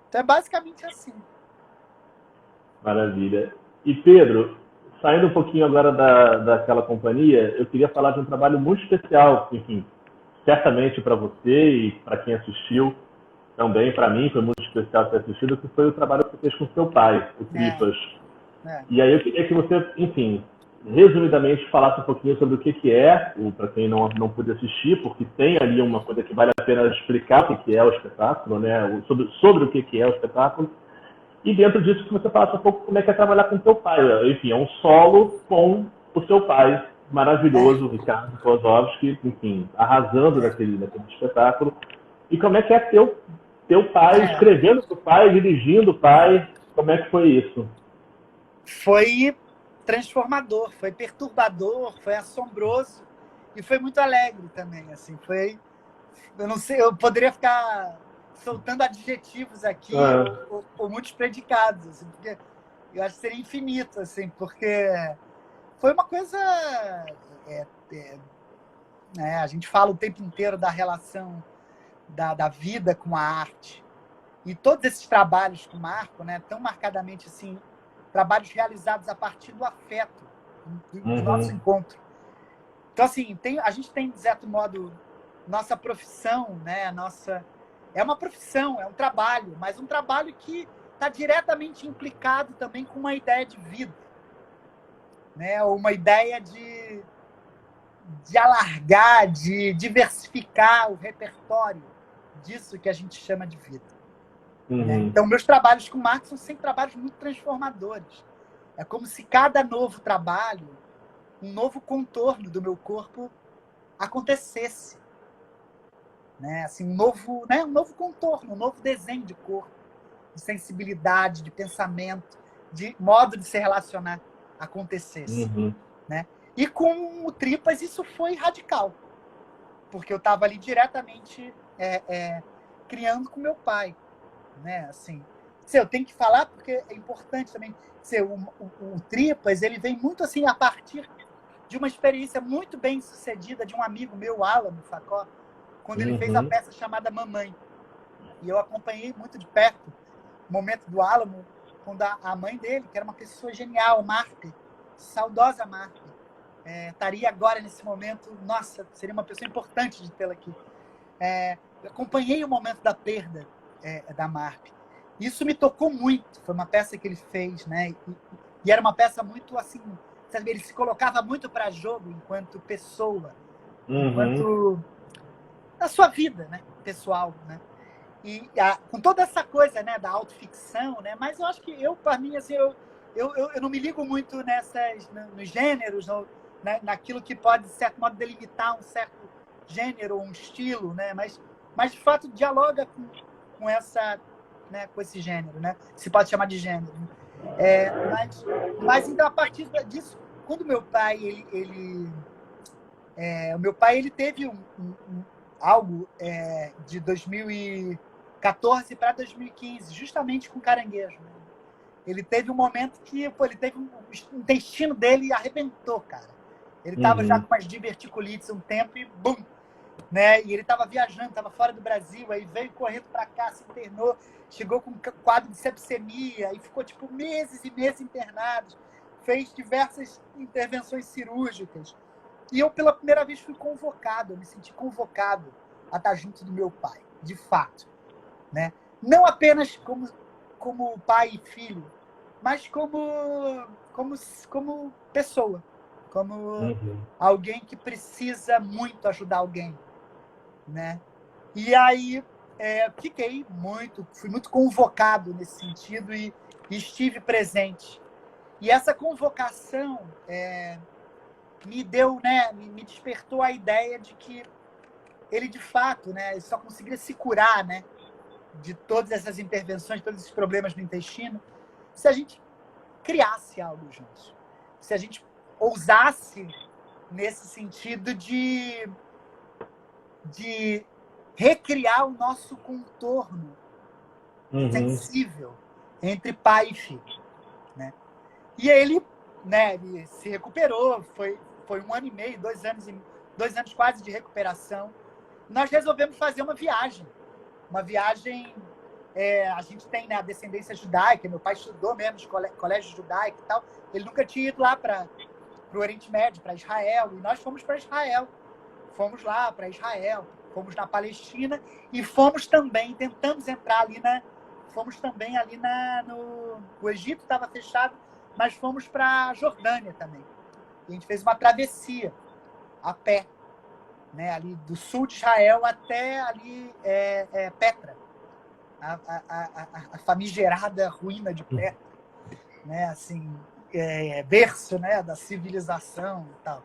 Então é basicamente assim. Maravilha. E Pedro, saindo um pouquinho agora daquela companhia, eu queria falar de um trabalho muito especial, enfim, certamente para você e para quem assistiu, também para mim foi muito especial ter assistido, que foi o trabalho que você fez com seu pai, o Tripas. E aí eu queria que você, enfim, resumidamente falasse um pouquinho sobre o que é, para quem não pôde assistir, porque tem ali uma coisa que vale a pena explicar o que é o espetáculo, né? Sobre o que é o espetáculo. E dentro disso, que você falasse um pouco como é que é trabalhar com seu pai. Enfim, é um solo com o seu pai maravilhoso, o Ricardo Kozlovski, enfim, arrasando naquele espetáculo. E como é que é teu pai, escrevendo para o pai, dirigindo o pai, como é que foi isso? Foi transformador, foi perturbador, foi assombroso e foi muito alegre também. Assim, eu não sei, eu poderia ficar soltando adjetivos aqui ou muitos predicados, assim, porque eu acho que seria infinito, assim, porque foi uma coisa... né, a gente fala o tempo inteiro da relação da vida com a arte. E todos esses trabalhos com o Marco, né, tão marcadamente assim, trabalhos realizados a partir do afeto, do nosso encontro. Então, assim, a gente tem, de certo modo, nossa profissão, né, é uma profissão, é um trabalho, mas um trabalho que está diretamente implicado também com uma ideia de vida, né, uma ideia de alargar, de diversificar o repertório disso que a gente chama de vida. Né? Então, meus trabalhos com o Marco são sempre trabalhos muito transformadores. É como se cada novo trabalho, um novo contorno do meu corpo acontecesse. Né? Assim, um novo contorno, um novo desenho de corpo, de sensibilidade, de pensamento, de modo de se relacionar acontecesse. Né? E com o Tripas isso foi radical, porque eu estava ali diretamente criando com meu pai. Né? Assim, eu tenho que falar porque é importante também. O Tripas ele vem muito assim a partir de uma experiência muito bem sucedida de um amigo meu, Álamo Facó, quando ele fez a peça chamada Mamãe. E eu acompanhei muito de perto o momento do Álamo, quando a mãe dele, que era uma pessoa genial, Marta, saudosa Marta, estaria agora nesse momento, nossa, seria uma pessoa importante de tê-la aqui. Eu acompanhei o momento da perda da Marta. Isso me tocou muito. Foi uma peça que ele fez, né? E era uma peça muito assim, sabe? Ele se colocava muito para jogo enquanto pessoa, enquanto a sua vida, né? Pessoal, né? E com toda essa coisa, né? Da autoficção, né? Mas eu acho que para mim, assim, eu não me ligo muito nos gêneros, naquilo que pode, de certo modo, delimitar um certo gênero, um estilo, né? Mas de fato dialoga com essa, né, com esse gênero, né? Se pode chamar de gênero. Mas então a partir disso, quando meu pai o meu pai ele teve algo de 2014 para 2015, justamente com Caranguejo. Né? Ele teve um momento que ele teve o intestino dele arrebentou, cara. Ele estava já com umas diverticulites um tempo e bum! Né? E ele estava viajando, estava fora do Brasil, aí veio correndo para cá, se internou, chegou com um quadro de sepsemia e ficou tipo meses e meses internado, fez diversas intervenções cirúrgicas. E eu, pela primeira vez, fui convocado, eu me senti convocado a estar junto do meu pai, de fato. Né? Não apenas como pai e filho, mas como pessoa, como alguém que precisa muito ajudar alguém. Né? E aí fui muito convocado nesse sentido e estive presente. E essa convocação me deu, né, me despertou a ideia de que ele, de fato, né, só conseguiria se curar, né, de todas essas intervenções, todos esses problemas no intestino, se a gente criasse algo juntos. Se a gente ousasse nesse sentido de recriar o nosso contorno sensível entre pai e filho. Né? E ele, né, ele se recuperou, foi 1 ano e meio, 2 anos quase de recuperação. Nós resolvemos fazer uma viagem. A gente tem, né, a descendência judaica, meu pai estudou mesmo no colégio judaico e tal, ele nunca tinha ido lá para o Oriente Médio, para Israel, e nós fomos para Israel. Fomos lá para Israel, fomos na Palestina e tentamos entrar ali o Egito estava fechado, mas fomos para a Jordânia também. E a gente fez uma travessia a pé, né, ali do sul de Israel até ali Petra, a famigerada ruína de Petra, né, assim, berço, né, da civilização e tal.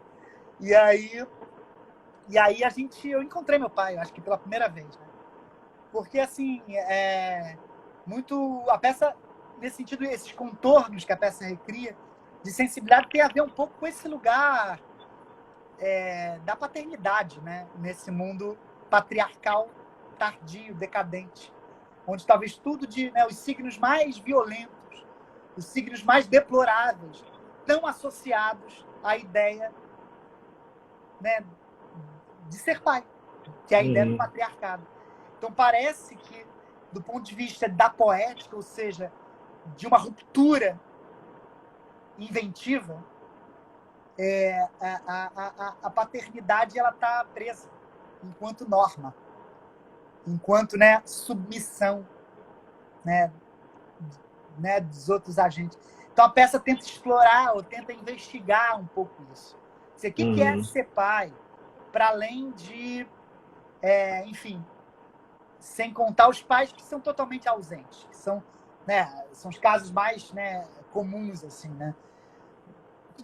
E aí eu encontrei meu pai, acho que pela primeira vez, né? Porque assim, a peça, nesse sentido, esses contornos que a peça recria de sensibilidade tem a ver um pouco com esse lugar da paternidade, né? Nesse mundo patriarcal tardio, decadente, onde talvez tudo os signos mais violentos, os signos mais deploráveis, estão associados à ideia, né, de ser pai, que é a ideia do patriarcado. Então parece que, do ponto de vista da poética, ou seja, de uma ruptura inventiva, a paternidade ela está presa enquanto norma, enquanto, né, submissão, né, dos outros agentes. Então a peça tenta explorar ou tenta investigar um pouco isso. O que é ser pai, para além de, enfim, sem contar os pais que são totalmente ausentes, que são, né, são os casos mais, né, comuns, assim, né?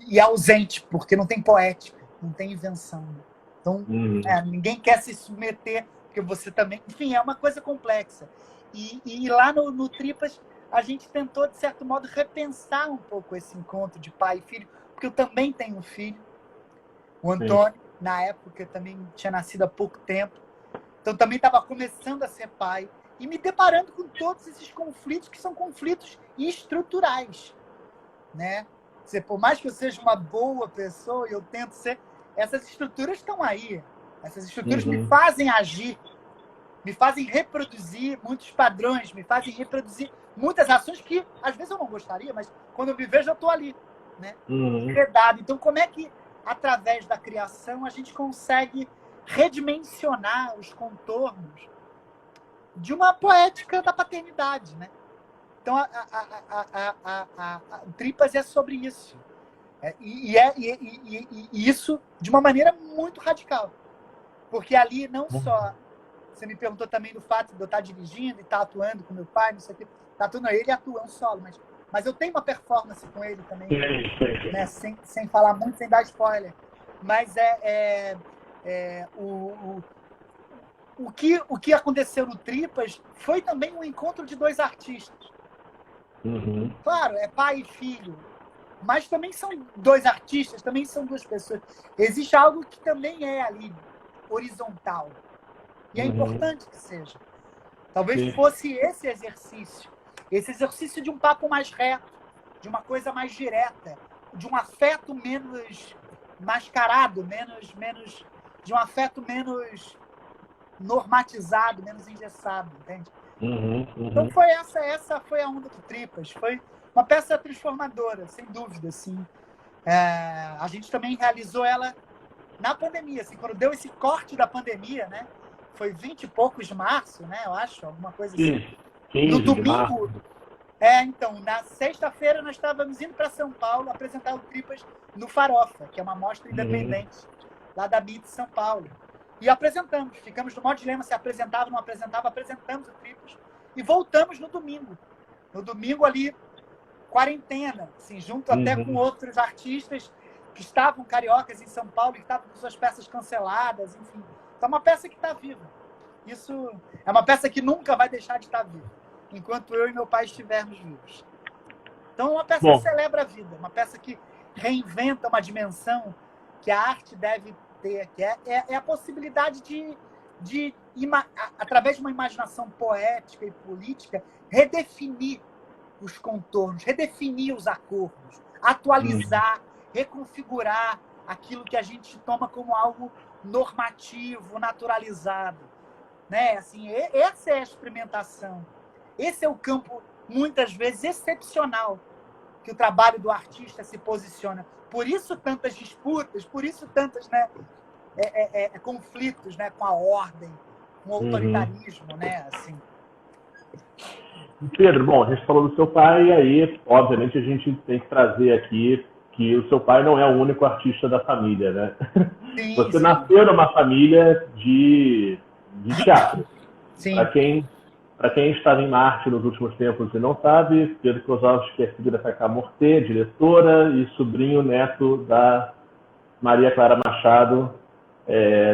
E ausente, porque não tem poética, não tem invenção. Então, ninguém quer se submeter, porque você também... Enfim, é uma coisa complexa. E lá no Tripas, a gente tentou, de certo modo, repensar um pouco esse encontro de pai e filho, porque eu também tenho um filho, o Antônio, na época, também tinha nascido há pouco tempo. Então, também estava começando a ser pai e me deparando com todos esses conflitos, que são conflitos estruturais, né? Por mais que eu seja uma boa pessoa e eu tento ser, essas estruturas estão aí. Essas estruturas me fazem agir, me fazem reproduzir muitos padrões, me fazem reproduzir muitas ações que, às vezes, eu não gostaria, mas quando eu me vejo, eu estou ali, né? Enredado. Então, como é que, através da criação, a gente consegue redimensionar os contornos de uma poética da paternidade, né? Então, o Tripas é sobre isso. E isso de uma maneira muito radical. Porque ali não só... Você me perguntou também do fato de eu estar dirigindo e estar atuando com meu pai, não sei o quê. Ele atua um solo, mas eu tenho uma performance com ele também, né? Sem falar muito, sem dar spoiler. Mas o que aconteceu no Tripas foi também um encontro de dois artistas. Claro, é pai e filho, mas também são dois artistas, também são duas pessoas. Existe algo que também é ali horizontal. E é importante que seja. Talvez fosse esse exercício de um papo mais reto, de uma coisa mais direta, de um afeto menos mascarado, de um afeto menos normatizado, menos engessado, entende? Então essa foi a onda do Tripas. Foi uma peça transformadora, sem dúvida, assim. A gente também realizou ela na pandemia, assim, quando deu esse corte da pandemia, né? Foi 20 e poucos de março, né? Eu acho, alguma coisa assim. 15 no domingo. De março. Então, na sexta-feira nós estávamos indo para São Paulo apresentar o Tripas no Farofa, que é uma mostra independente lá da BIT de São Paulo. E apresentamos, ficamos no maior dilema, se apresentava, não apresentava, apresentamos o Tripas e voltamos no domingo. No domingo ali, quarentena, assim, junto até com outros artistas que estavam cariocas em São Paulo, que estavam com suas peças canceladas, enfim. Então é uma peça que está viva. Isso é uma peça que nunca vai deixar de estar viva, enquanto eu e meu pai estivermos vivos. Então é uma peça que celebra a vida, uma peça que reinventa uma dimensão que a arte deve ter, que é a possibilidade de através de uma imaginação poética e política, redefinir os contornos, redefinir os acordos, atualizar, reconfigurar aquilo que a gente toma como algo normativo, naturalizado, né? Assim, essa é a experimentação. Esse é o campo, muitas vezes, excepcional que o trabalho do artista se posiciona. Por isso tantas disputas, por isso tantos, né, conflitos, né, com a ordem, com o autoritarismo, né? Assim. Pedro, bom, a gente falou do seu pai e aí, obviamente, a gente tem que trazer aqui que o seu pai não é o único artista da família, né? Sim, Você nasceu numa família de teatro. Sim. Para quem estava em Marte nos últimos tempos e não sabe, Pedro Kozlowski é filho da Cacá Mortê, diretora, e sobrinho neto da Maria Clara Machado.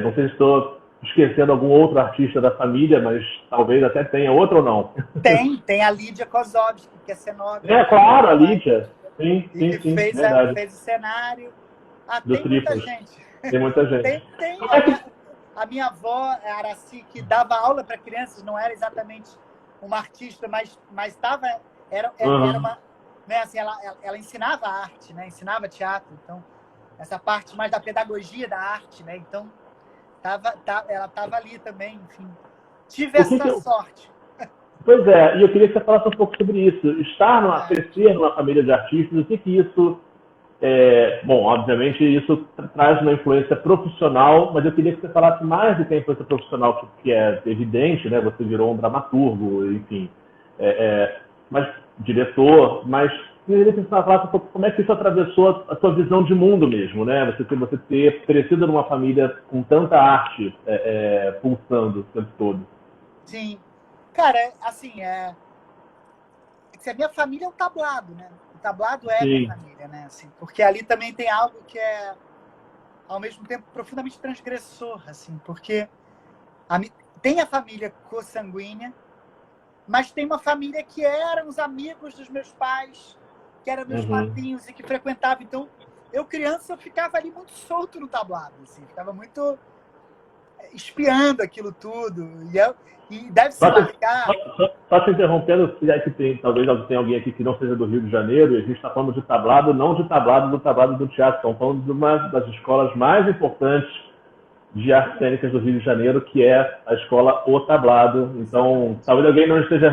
Não sei se estou esquecendo algum outro artista da família, mas talvez até tenha outro ou não. Tem a Lídia Kozlowski, que é cenógrafa. Claro, a Lídia. Sim, fez o cenário. Tem muita gente. Tem muita gente. A minha avó, a Araci, que dava aula para crianças, não era exatamente uma artista, mas era uma, né, assim, ela ensinava arte, né, ensinava teatro, então essa parte mais da pedagogia da arte, né, então ela estava ali também, enfim, tive essa sorte. Pois é, e eu queria que você falasse um pouco sobre isso. Crescer numa família de artistas, o que isso bom, obviamente isso traz uma influência profissional, mas eu queria que você falasse mais do que a influência profissional, que é evidente, né? Você virou um dramaturgo, enfim, mas diretor, mas eu queria que você falasse um pouco como é que isso atravessou a sua visão de mundo mesmo, né? Você ter crescido numa família com tanta arte pulsando o tempo todo. Sim. Cara, assim, se a minha família é um tablado, né? O tablado é a minha família, né? Assim, porque ali também tem algo que é, ao mesmo tempo, profundamente transgressor, assim, porque tem a família consanguínea, mas tem uma família que eram os amigos dos meus pais, que eram meus padrinhos e que frequentavam. Então, eu criança, eu ficava ali muito solto no tablado, assim, ficava muito espiando aquilo tudo. E deve se marcar. Só te interrompendo, se é que talvez tenha alguém aqui que não seja do Rio de Janeiro, e a gente está falando de tablado, não de tablado do teatro, estamos falando de uma das escolas mais importantes de artes cênicas do Rio de Janeiro, que é a escola O Tablado. Então, talvez alguém não esteja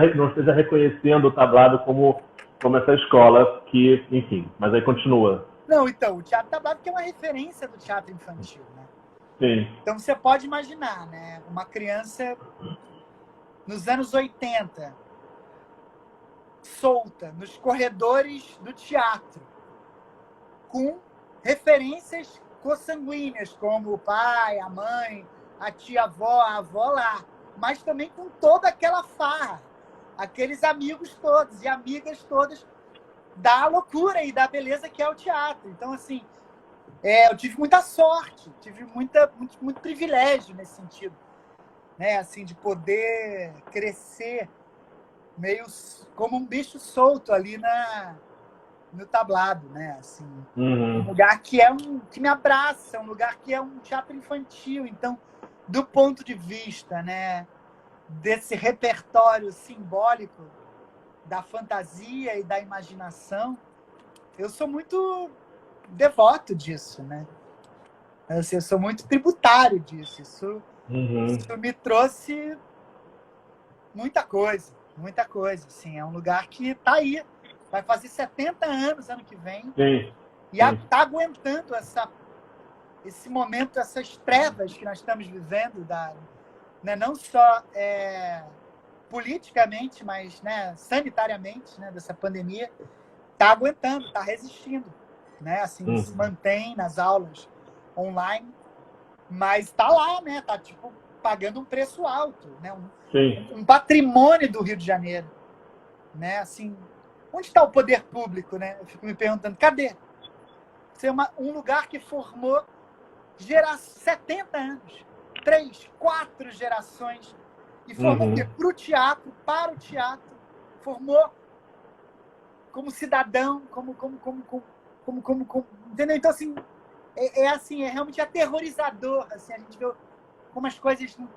reconhecendo o tablado como essa escola que, enfim, mas aí continua. Não, então, o teatro tablado que é uma referência do teatro infantil, né? Sim. Então, você pode imaginar, né? Uma criança nos anos 80, solta nos corredores do teatro, com referências consanguíneas, como o pai, a mãe, a tia-avó, a avó lá, mas também com toda aquela farra, aqueles amigos todos e amigas todas da loucura e da beleza que é o teatro. Então, assim, eu tive muita sorte, tive muito privilégio nesse sentido, né? Assim, de poder crescer meio como um bicho solto ali no tablado, né? Assim, um lugar que que me abraça, um lugar que é um teatro infantil. Então, do ponto de vista, né, desse repertório simbólico da fantasia e da imaginação, eu sou muito devoto disso, né? Assim, eu sou muito tributário disso. Isso me trouxe muita coisa, assim. É um lugar que está aí, vai fazer 70 anos ano que vem. Sim. E está aguentando esse momento, essas trevas que nós estamos vivendo, né, não só politicamente, mas, né, sanitariamente, né, dessa pandemia. Está aguentando, está resistindo, né? Assim, se mantém nas aulas online, mas está lá, né? Está tipo pagando um preço alto, né? Um patrimônio do Rio de Janeiro, né? Assim, onde está o poder público, né? Eu fico me perguntando, cadê? Isso é um lugar que formou 70 anos, 3, 4 gerações, e formou o quê? Para o teatro, para o teatro, formou como cidadão, entendeu? Então, assim, assim, é realmente aterrorizador, assim, a gente vê como as coisas, o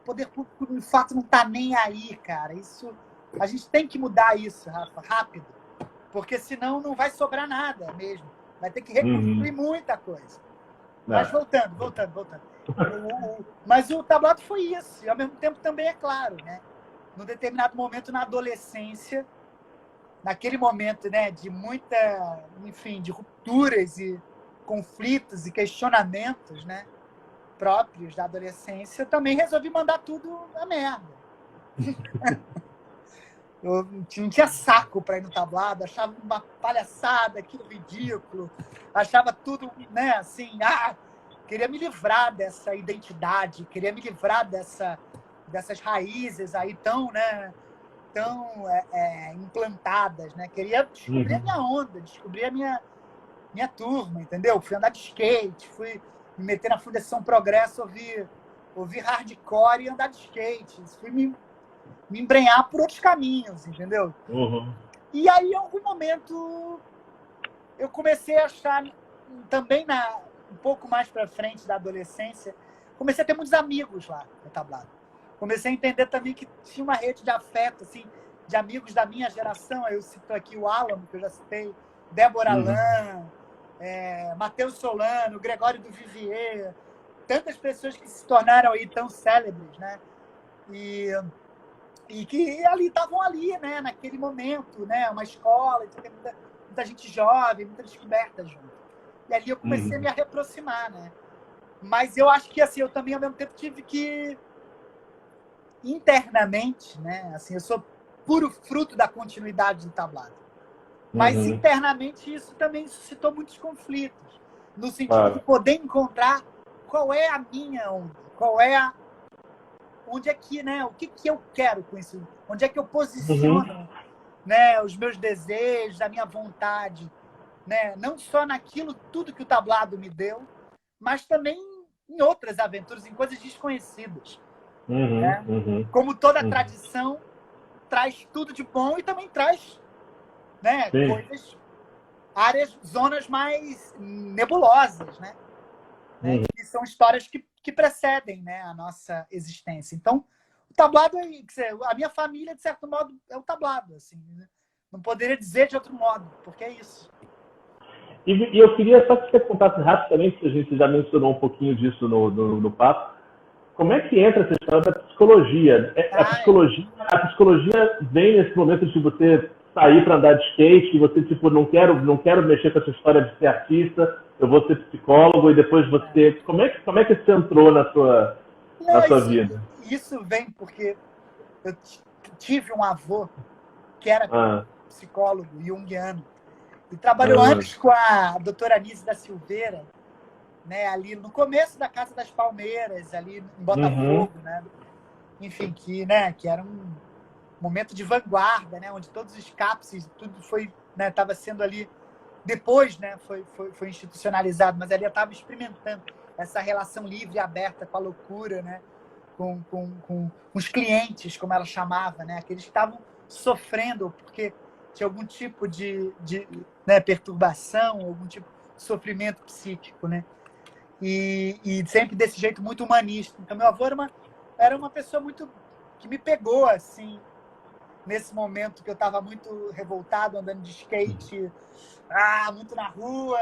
poder público, de fato, não está nem aí, cara. Isso, a gente tem que mudar isso, Rafa, rápido, porque senão não vai sobrar nada mesmo. Vai ter que reconstruir muita coisa. Mas voltando. Mas o tablado foi isso, e ao mesmo tempo também é claro, né? Num determinado momento na adolescência, naquele momento, né, de muita, enfim, de rupturas e conflitos e questionamentos, né, próprios da adolescência, eu também resolvi mandar tudo a merda. Eu não tinha saco para ir no tablado, achava uma palhaçada, aquilo ridículo, achava tudo, né, assim, queria me livrar dessa identidade, queria me livrar dessas raízes aí tão, né, tão implantadas, né? Queria descobrir a minha onda, descobrir a minha turma, entendeu? Fui andar de skate, fui me meter na Fundação Progresso, ouvir hardcore e andar de skate. Fui me embrenhar por outros caminhos, entendeu? E aí, em algum momento, eu comecei a achar, também um pouco mais para frente da adolescência, comecei a ter muitos amigos lá no tablado. Comecei a entender também que tinha uma rede de afeto, assim, de amigos da minha geração. Eu cito aqui o Álamo, que eu já citei, Débora Lan, Matheus Solano, Gregório do Vivier, tantas pessoas que se tornaram aí tão célebres, né? E que estavam ali, né? Naquele momento, né? Uma escola, então tem muita gente jovem, muita descoberta junto. E ali eu comecei a me aproximar, né? Mas eu acho que, assim, eu também, ao mesmo tempo, tive que, internamente, né? Assim, eu sou puro fruto da continuidade do tablado. Mas, internamente, isso também suscitou muitos conflitos. No sentido de poder encontrar qual é a minha onda, onde é que, né? O que eu quero com isso? Onde é que eu posiciono, né? Os meus desejos, a minha vontade, né? Não só naquilo tudo que o tablado me deu, mas também em outras aventuras, em coisas desconhecidas. Né? Como toda tradição traz tudo de bom e também traz, né, coisas, áreas, zonas mais nebulosas, né? Que são histórias que precedem, né, a nossa existência. Então, o tablado, a minha família, de certo modo, é o tablado. Assim, né? Não poderia dizer de outro modo, porque é isso. E eu queria só que você contasse rapidamente, a gente já mencionou um pouquinho disso no papo, como é que entra essa história da psicologia? A psicologia vem nesse momento de você sair para andar de skate, e você, tipo, não quero mexer com essa história de ser artista, eu vou ser psicólogo, e depois você... Como é que isso entrou na sua vida? Isso vem porque eu tive um avô que era psicólogo junguiano, e trabalhou antes com a doutora Anise da Silveira, né, ali no começo da Casa das Palmeiras, ali em Botafogo, né? Enfim, que era um momento de vanguarda, né, onde todos os CAPS, tudo foi, né, estava sendo ali, depois, né, foi institucionalizado, mas ali eu estava experimentando essa relação livre e aberta com a loucura, né, com os clientes, como ela chamava, né, aqueles que estavam sofrendo porque tinha algum tipo de né, perturbação, algum tipo de sofrimento psíquico, né? E sempre desse jeito muito humanista. Então, meu avô era uma pessoa muito que me pegou, assim, nesse momento que eu estava muito revoltado, andando de skate, muito na rua.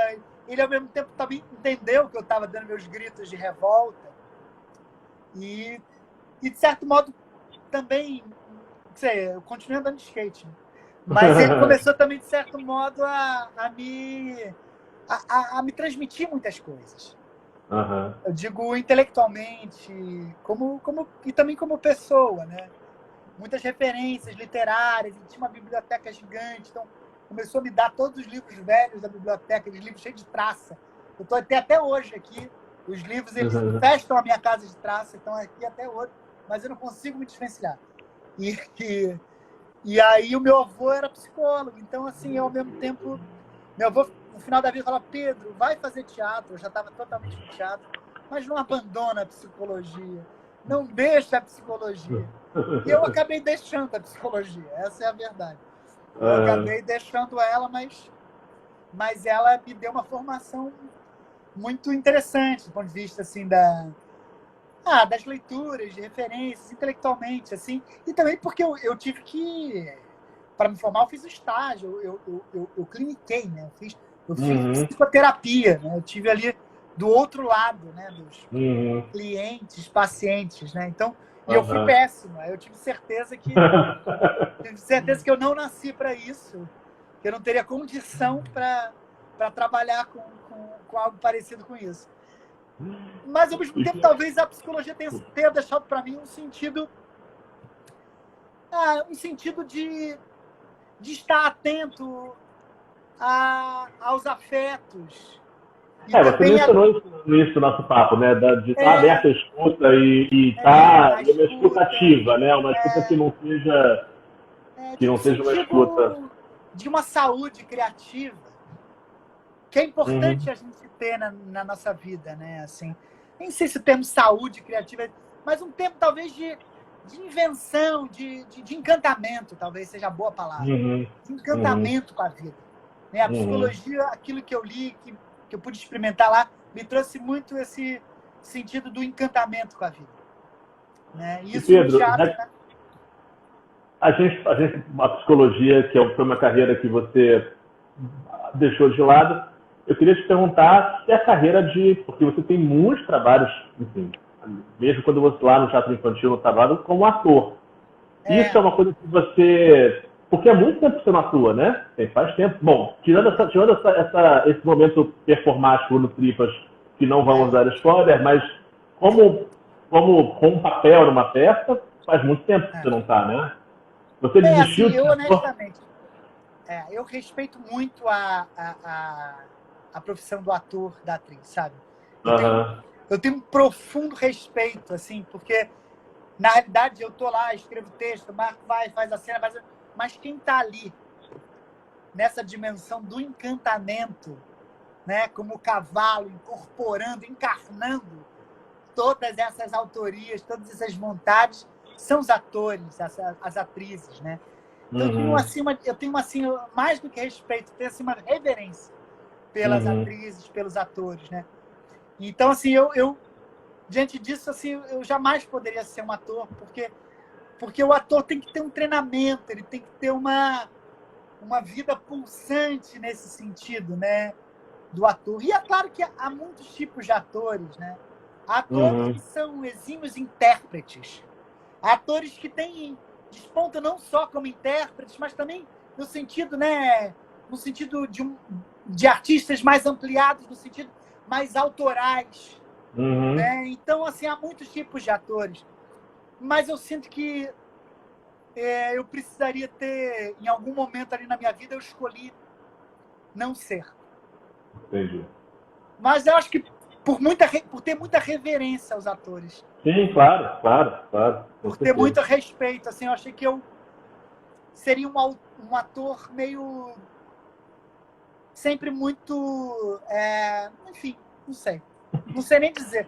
Ele, ao mesmo tempo, também entendeu que eu estava dando meus gritos de revolta. E de certo modo, também, não sei, eu continuei andando de skate. Mas ele começou também, de certo modo, a me transmitir muitas coisas. Eu digo intelectualmente, e também como pessoa, né? Muitas referências literárias, ele tinha uma biblioteca gigante, então começou a me dar todos os livros velhos da biblioteca, aqueles livros cheios de traça. Eu estou até hoje aqui, os livros eles infestam a minha casa de traça, então aqui até hoje, mas eu não consigo me desvencilhar. E aí o meu avô era psicólogo, então assim, eu, ao mesmo tempo, meu avô no final da vida falava: Pedro, vai fazer teatro. Eu já estava totalmente no teatro, mas não abandona a psicologia, não deixa a psicologia. E eu acabei deixando a psicologia, essa é a verdade. Eu acabei deixando ela, mas ela me deu uma formação muito interessante do ponto de vista assim das leituras, de referências, intelectualmente, assim, e também porque eu tive que, para me formar, eu fiz o estágio, eu cliniquei, né? Eu fiz psicoterapia, né? Eu tive ali do outro lado, né? Dos clientes, pacientes, né? Então, eu fui péssimo. Eu tive certeza que eu não nasci para isso, que eu não teria condição para trabalhar com algo parecido com isso. Mas, ao mesmo tempo, talvez a psicologia tenha deixado para mim um sentido de estar atento aos afetos. Você mencionou isso no nosso papo, né? De estar aberto à escuta e estar uma escuta ativa, né? Uma escuta que não seja uma escuta de uma saúde criativa, que é importante a gente ter na nossa vida, né? Assim, nem sei se o termo saúde criativa, mas um termo talvez de invenção, de encantamento, talvez seja a boa palavra, de encantamento com a vida. Né? A psicologia, aquilo que eu li, que eu pude experimentar lá, me trouxe muito esse sentido do encantamento com a vida. Né? Isso Pedro, no teatro, né? a psicologia, que foi uma carreira que você deixou de lado, eu queria te perguntar se a carreira porque você tem muitos trabalhos, enfim, mesmo quando você lá no teatro infantil, no trabalho como ator. Isso é uma coisa que você... Porque é muito tempo que você não atua, né? Faz tempo. Bom, tirando esse momento performático no Tripas, que não vamos dar spoiler, mas como com um papel numa peça, faz muito tempo que você não está, né? Você desistiu assim, de eu ser ator? honestamente, eu respeito muito a profissão do ator, da atriz, sabe? Eu tenho um profundo respeito, assim, porque na realidade eu tô lá, escrevo texto, Marco faz a cena, mas quem tá ali nessa dimensão do encantamento, né, como o cavalo incorporando, encarnando todas essas autorias, todas essas vontades, são os atores, as atrizes, né? Então, eu tenho assim, mais do que respeito, eu tenho assim, uma reverência pelas atrizes, pelos atores, né? Então, assim, eu diante disso, assim, eu jamais poderia ser um ator, porque o ator tem que ter um treinamento, ele tem que ter uma vida pulsante nesse sentido, né? Do ator. E é claro que há muitos tipos de atores, né? Há atores que são exímios intérpretes. Há atores que despontam não só como intérpretes, mas também no sentido, né? No sentido de artistas mais ampliados, no sentido mais autorais. Né? Então, assim, há muitos tipos de atores. Mas eu sinto que eu precisaria ter, em algum momento ali na minha vida, eu escolhi não ser. Entendi. Mas eu acho que por ter muita reverência aos atores. Sim, claro. Por ter muito respeito. Assim, eu achei que eu seria um ator meio... Sempre muito... enfim, não sei. Não sei nem dizer.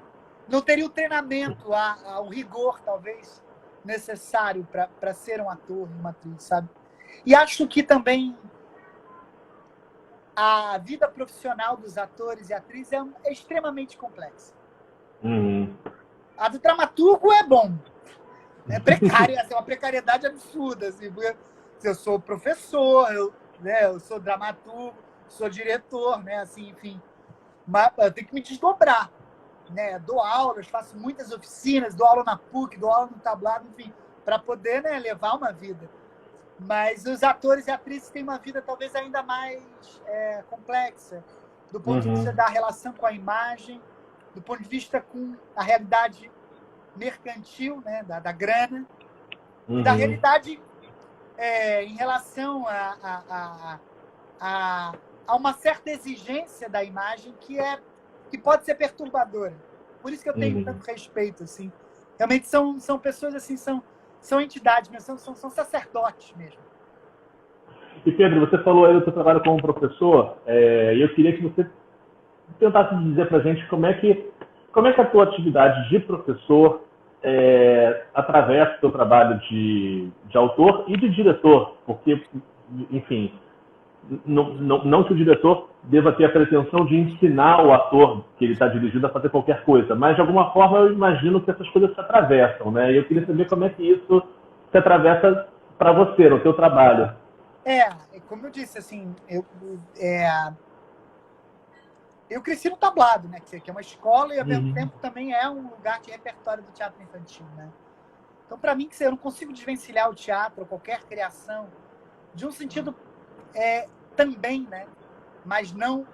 Não teria o treinamento, o rigor, talvez, necessário para ser um ator, uma atriz, sabe? E acho que também a vida profissional dos atores e atrizes é extremamente complexa. A do dramaturgo é bom. É precária, assim, uma precariedade absurda. Assim, porque eu sou professor, eu sou dramaturgo, sou diretor, né? Assim, enfim. Mas eu tenho que me desdobrar. Né, dou aulas, faço muitas oficinas, dou aula na PUC, dou aula no tablado, enfim, para poder, né, levar uma vida. Mas os atores e atrizes têm uma vida talvez ainda mais complexa, do ponto de vista da relação com a imagem, do ponto de vista com a realidade mercantil, né, da grana, da realidade em relação a uma certa exigência da imagem que pode ser perturbadora. Por isso que eu tenho tanto respeito, assim. Realmente são pessoas, assim, são entidades, mesmo, são sacerdotes mesmo. E Pedro, você falou aí do seu trabalho como professor, e eu queria que você tentasse dizer pra gente como é que a tua atividade de professor atravessa o teu trabalho de autor e de diretor, porque, enfim, não que o diretor deva ter a pretensão de ensinar o ator que ele está dirigindo a fazer qualquer coisa, mas de alguma forma eu imagino que essas coisas se atravessam, né? E eu queria saber como é que isso se atravessa para você, no teu trabalho. Como eu disse, assim, eu cresci no tablado, né? Que é uma escola e ao mesmo tempo também é um lugar de repertório do teatro infantil, né? Então, para mim, eu não consigo desvencilhar o teatro ou qualquer criação de um sentido também, né? Mas não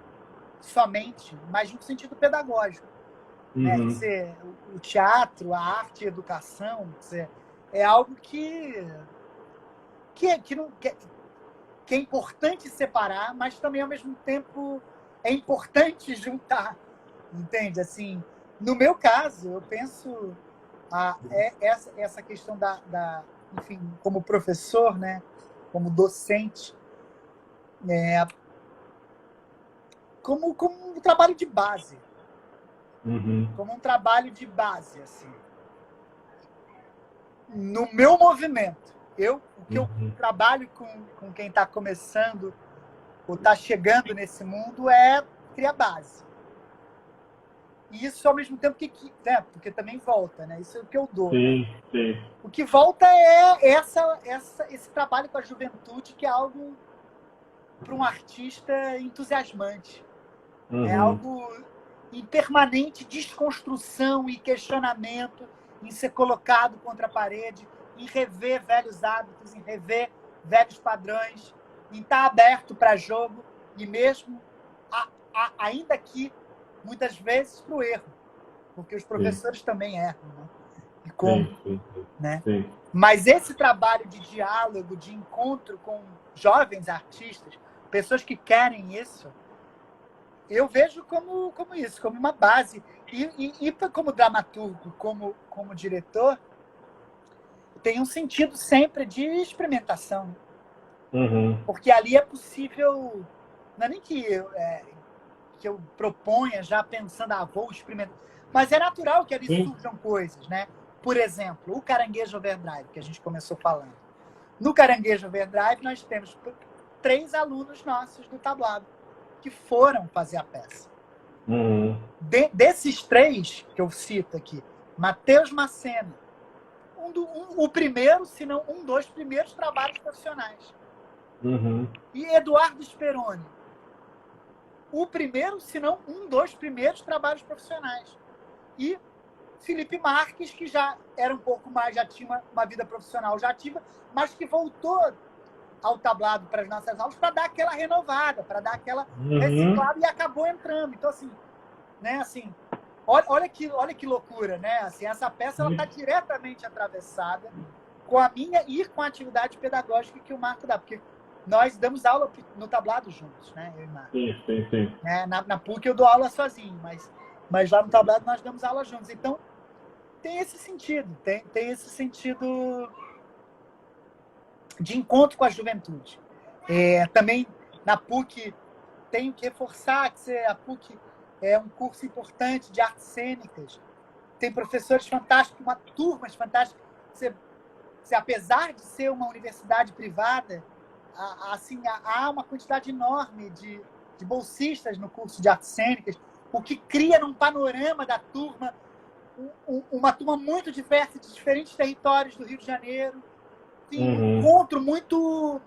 somente, mas de um sentido pedagógico. Né? O teatro, a arte, a educação, é algo que é importante separar, mas também, ao mesmo tempo, é importante juntar. Entende? Assim, no meu caso, eu penso essa questão enfim, como professor, né? Como docente, como um trabalho de base. Como um trabalho de base, assim. No meu movimento, eu trabalho com quem está começando ou está chegando nesse mundo é criar base. E isso, ao mesmo tempo, né? Porque também volta, né? Isso é o que eu dou. Sim, sim. O que volta é esse trabalho com a juventude, que é algo para um artista entusiasmante. É algo em permanente desconstrução e questionamento, em ser colocado contra a parede, em rever velhos hábitos, em rever velhos padrões, em estar aberto para jogo e mesmo, ainda que, muitas vezes, para o erro, porque os professores também erram, né? E como, né? Sim. Mas esse trabalho de diálogo, de encontro com jovens artistas, pessoas que querem isso, eu vejo como isso, como uma base. E como dramaturgo, como diretor, tem um sentido sempre de experimentação. Porque ali é possível, não é nem que eu proponha já pensando, vou experimentar, mas é natural que ali surjam coisas, né? Por exemplo, o Caranguejo Overdrive, que a gente começou falando. No Caranguejo Overdrive, nós temos 3 alunos nossos do tablado que foram fazer a peça. Desses 3 que eu cito aqui, Matheus Macena, o primeiro, se não dos primeiros trabalhos profissionais. E Eduardo Speroni, o primeiro, se não dos primeiros trabalhos profissionais. E Felipe Marques, que já era um pouco mais, já tinha uma vida profissional já ativa, mas que voltou ao tablado para as nossas aulas para dar aquela renovada, para dar aquela reciclada e acabou entrando. Então, assim, né, assim, olha que loucura, né? Assim, essa peça está diretamente atravessada com a minha e com a atividade pedagógica que o Marco dá, porque nós damos aula no tablado juntos, né? Eu e Marco. Sim. Na PUC eu dou aula sozinho, mas lá no tablado nós damos aula juntos. Então, tem esse sentido, tem esse sentido de encontro com a juventude. Também na PUC tenho que reforçar que a PUC é um curso importante de artes cênicas. Tem professores fantásticos, turmas fantásticas. Você, apesar de ser uma universidade privada, assim, há uma quantidade enorme de bolsistas no curso de artes cênicas, o que cria num panorama da turma uma turma muito diversa de diferentes territórios do Rio de Janeiro. Um encontro muito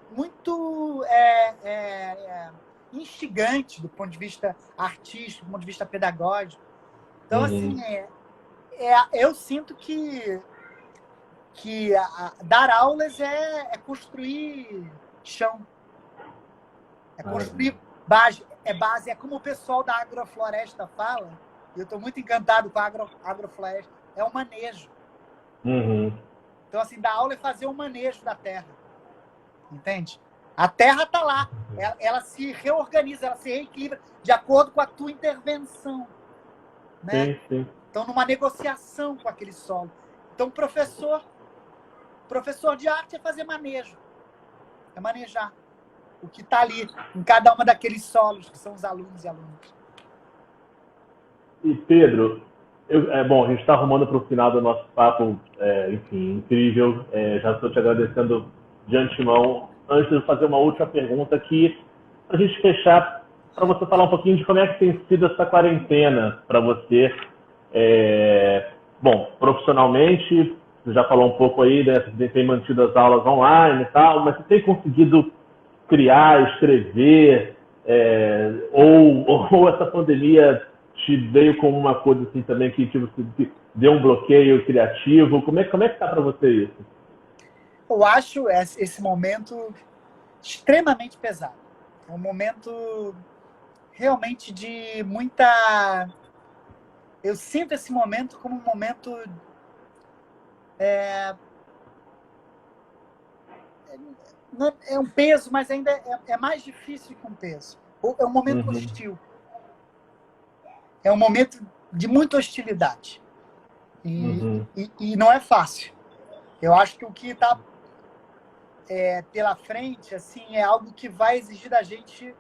instigante do ponto de vista artístico, do ponto de vista pedagógico. Então, assim, eu sinto que dar aulas é construir chão, é construir base, é como o pessoal da agrofloresta fala, e eu estou muito encantado com a agrofloresta, é o manejo. Então, assim, dar aula é fazer um manejo da terra. Entende? A terra está lá. Ela se reorganiza, ela se reequilibra de acordo com a tua intervenção. Né? Sim. Então, numa negociação com aquele solo. Então, professor de arte é fazer manejo. É manejar o que está ali, em cada uma daqueles solos, que são os alunos e alunas. E, Pedro, bom, a gente está arrumando para o final do nosso papo, enfim, incrível. Já estou te agradecendo de antemão. Antes de fazer uma última pergunta aqui, para a gente fechar, para você falar um pouquinho de como é que tem sido essa quarentena para você. Bom, profissionalmente, você já falou um pouco aí, né? Você tem mantido as aulas online e tal, mas você tem conseguido criar, escrever, ou essa pandemia te veio como uma coisa assim também que deu um bloqueio criativo? Como é que está para você isso? Eu acho esse momento extremamente pesado. É um momento realmente de muita... Eu sinto esse momento como um momento... É um peso, mas ainda é mais difícil que um peso. É um momento hostil. É um momento de muita hostilidade. E não é fácil. Eu acho que o que está pela frente assim, é algo que vai exigir da gente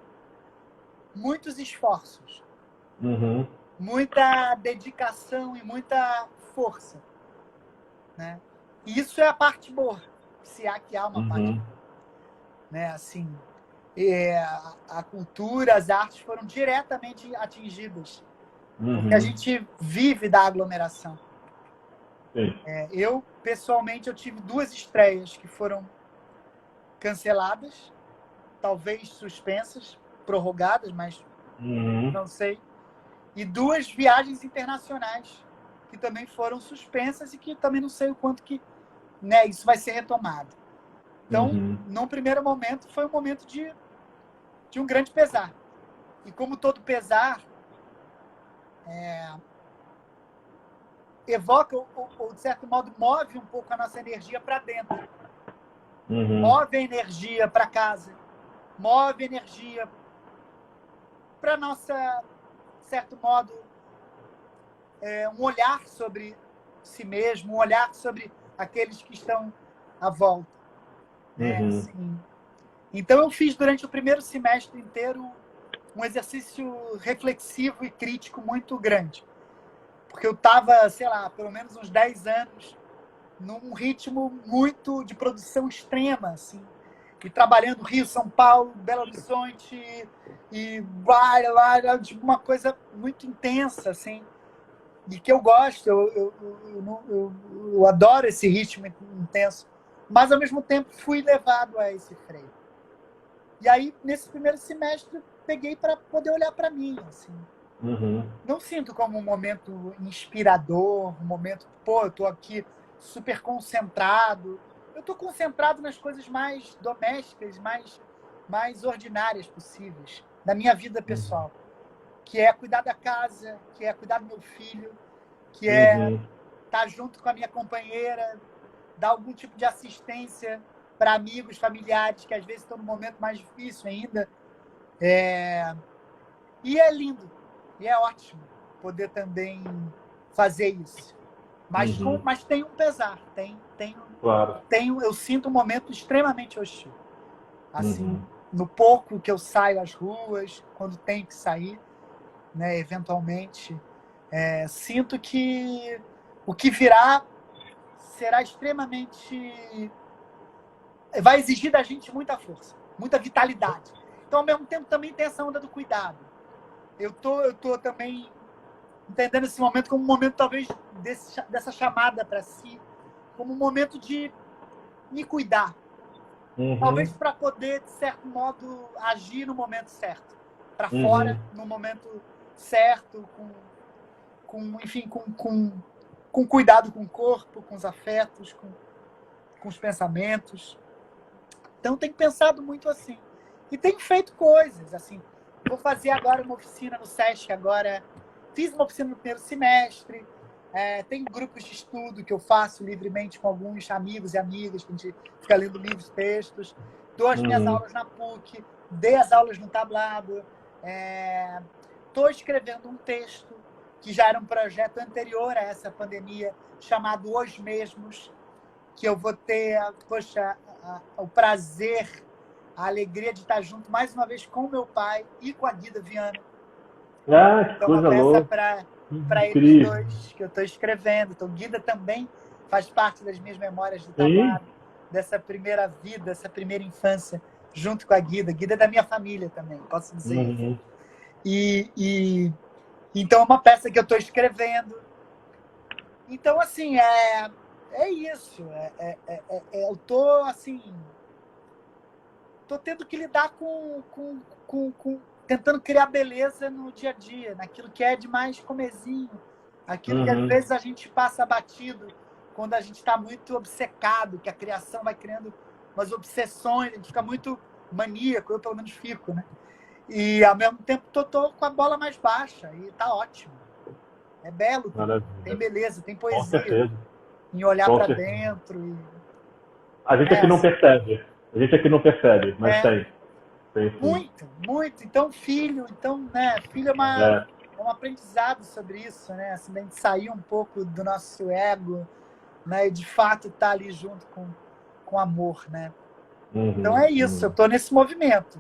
muitos esforços, muita dedicação e muita força. Né? E isso é a parte boa, se há que há uma parte boa. Né? Assim, a cultura, as artes foram diretamente atingidas porque a gente vive da aglomeração. Sim. Eu, pessoalmente, eu tive 2 estreias que foram canceladas, talvez suspensas, prorrogadas, mas não sei. E 2 viagens internacionais que também foram suspensas e que também não sei o quanto que, né, isso vai ser retomado. Então, num primeiro momento, foi um momento de um grande pesar. E como todo pesar, evoca, ou de certo modo, move um pouco a nossa energia para dentro. Move a energia para casa. Move a energia para nossa, de certo modo, um olhar sobre si mesmo, um olhar sobre aqueles que estão à volta. Assim. Então, eu fiz durante o primeiro semestre inteiro um exercício reflexivo e crítico muito grande. Porque eu estava, sei lá, pelo menos uns 10 anos num ritmo muito de produção extrema, assim. E trabalhando Rio, São Paulo, Belo Horizonte, e tipo, uma coisa muito intensa, assim. E que eu gosto, eu adoro esse ritmo intenso. Mas, ao mesmo tempo, fui levado a esse freio. E aí, nesse primeiro semestre, peguei para poder olhar para mim, assim. Não sinto como um momento inspirador, um momento, eu estou aqui super concentrado. Eu estou concentrado nas coisas mais domésticas, mais ordinárias possíveis, da minha vida pessoal. Que é cuidar da casa, que é cuidar do meu filho, que é estar junto com a minha companheira, dar algum tipo de assistência para amigos, familiares, que às vezes estão num momento mais difícil ainda. E é lindo, e é ótimo poder também fazer isso. Mas tem um pesar, Claro. eu sinto um momento extremamente hostil. Assim, no pouco que eu saio às ruas, quando tenho que sair, né, eventualmente, sinto que o que virá será extremamente... vai exigir da gente muita força, muita vitalidade. Então, ao mesmo tempo, também tem essa onda do cuidado. Eu tô também entendendo esse momento como um momento, talvez, dessa chamada para si, como um momento de me cuidar. Talvez para poder, de certo modo, agir no momento certo. Para fora, no momento certo, enfim, com cuidado com o corpo, com os afetos, com os pensamentos. Então, tenho pensado muito assim. E tenho feito coisas, assim. Vou fazer agora uma oficina no SESC, agora. Fiz uma oficina no primeiro semestre. Tem grupos de estudo que eu faço livremente com alguns amigos e amigas, que a gente fica lendo livros, textos. Dou as minhas aulas na PUC, dei as aulas no tablado. Estou escrevendo um texto que já era um projeto anterior a essa pandemia, chamado Os Mesmos, que eu vou ter, o prazer, a alegria de estar junto mais uma vez com o meu pai e com a Guida Viana. Que então, coisa uma louca. para eles dois, que eu estou escrevendo. Então, Guida também faz parte das minhas memórias do tablado, dessa primeira vida, dessa primeira infância, junto com a Guida. Guida é da minha família também, posso dizer isso. Então, é uma peça que eu estou escrevendo. Então, assim, é isso. Eu estou, assim... Estou tendo que lidar tentando criar beleza no dia a dia, naquilo que é de mais comezinho, aquilo que às vezes a gente passa batido quando a gente está muito obcecado, que a criação vai criando umas obsessões, a gente fica muito maníaco, eu pelo menos fico, né? E ao mesmo tempo tô com a bola mais baixa e tá ótimo. É belo, tem beleza, tem poesia em olhar para dentro. A gente aqui não percebe. A gente aqui não percebe, mas tem. Muito, muito. Então, filho é um aprendizado sobre isso, né? Assim, a gente sair um pouco do nosso ego, né? E de fato estar ali junto com amor, né? Então é isso, eu estou nesse movimento.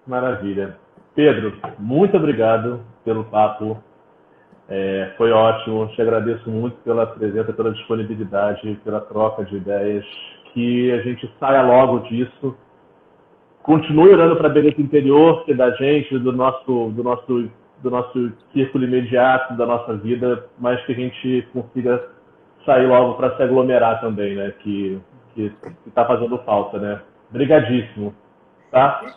Maravilha. Pedro, muito obrigado pelo papo. Foi ótimo. Te agradeço muito pela presença, pela disponibilidade, pela troca de ideias. Que a gente saia logo disso continue olhando para a beleza interior, que é da gente, do nosso círculo imediato, da nossa vida, mas que a gente consiga sair logo para se aglomerar também, né? Que está fazendo falta, né? Obrigadíssimo, tá?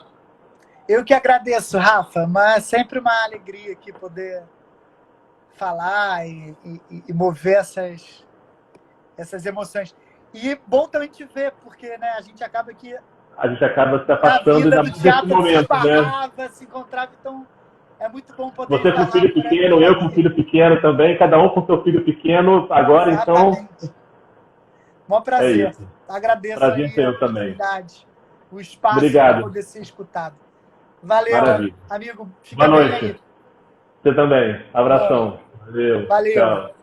Eu que agradeço, Rafa, mas é sempre uma alegria aqui poder falar e mover essas emoções. E bom também te ver, porque, né, a gente acaba se afastando nesse momento, né? Se encontrava, então é muito bom poder Você com filho pequeno, eu com filho pequeno também, cada um com seu filho pequeno, agora Exatamente. Então... Bom prazer. É Agradeço prazer aí a oportunidade, o espaço para poder ser escutado. Valeu, Maravilha. amigo. Fica Boa bem noite. aí. Você também. Abração. Valeu. Valeu. Tchau.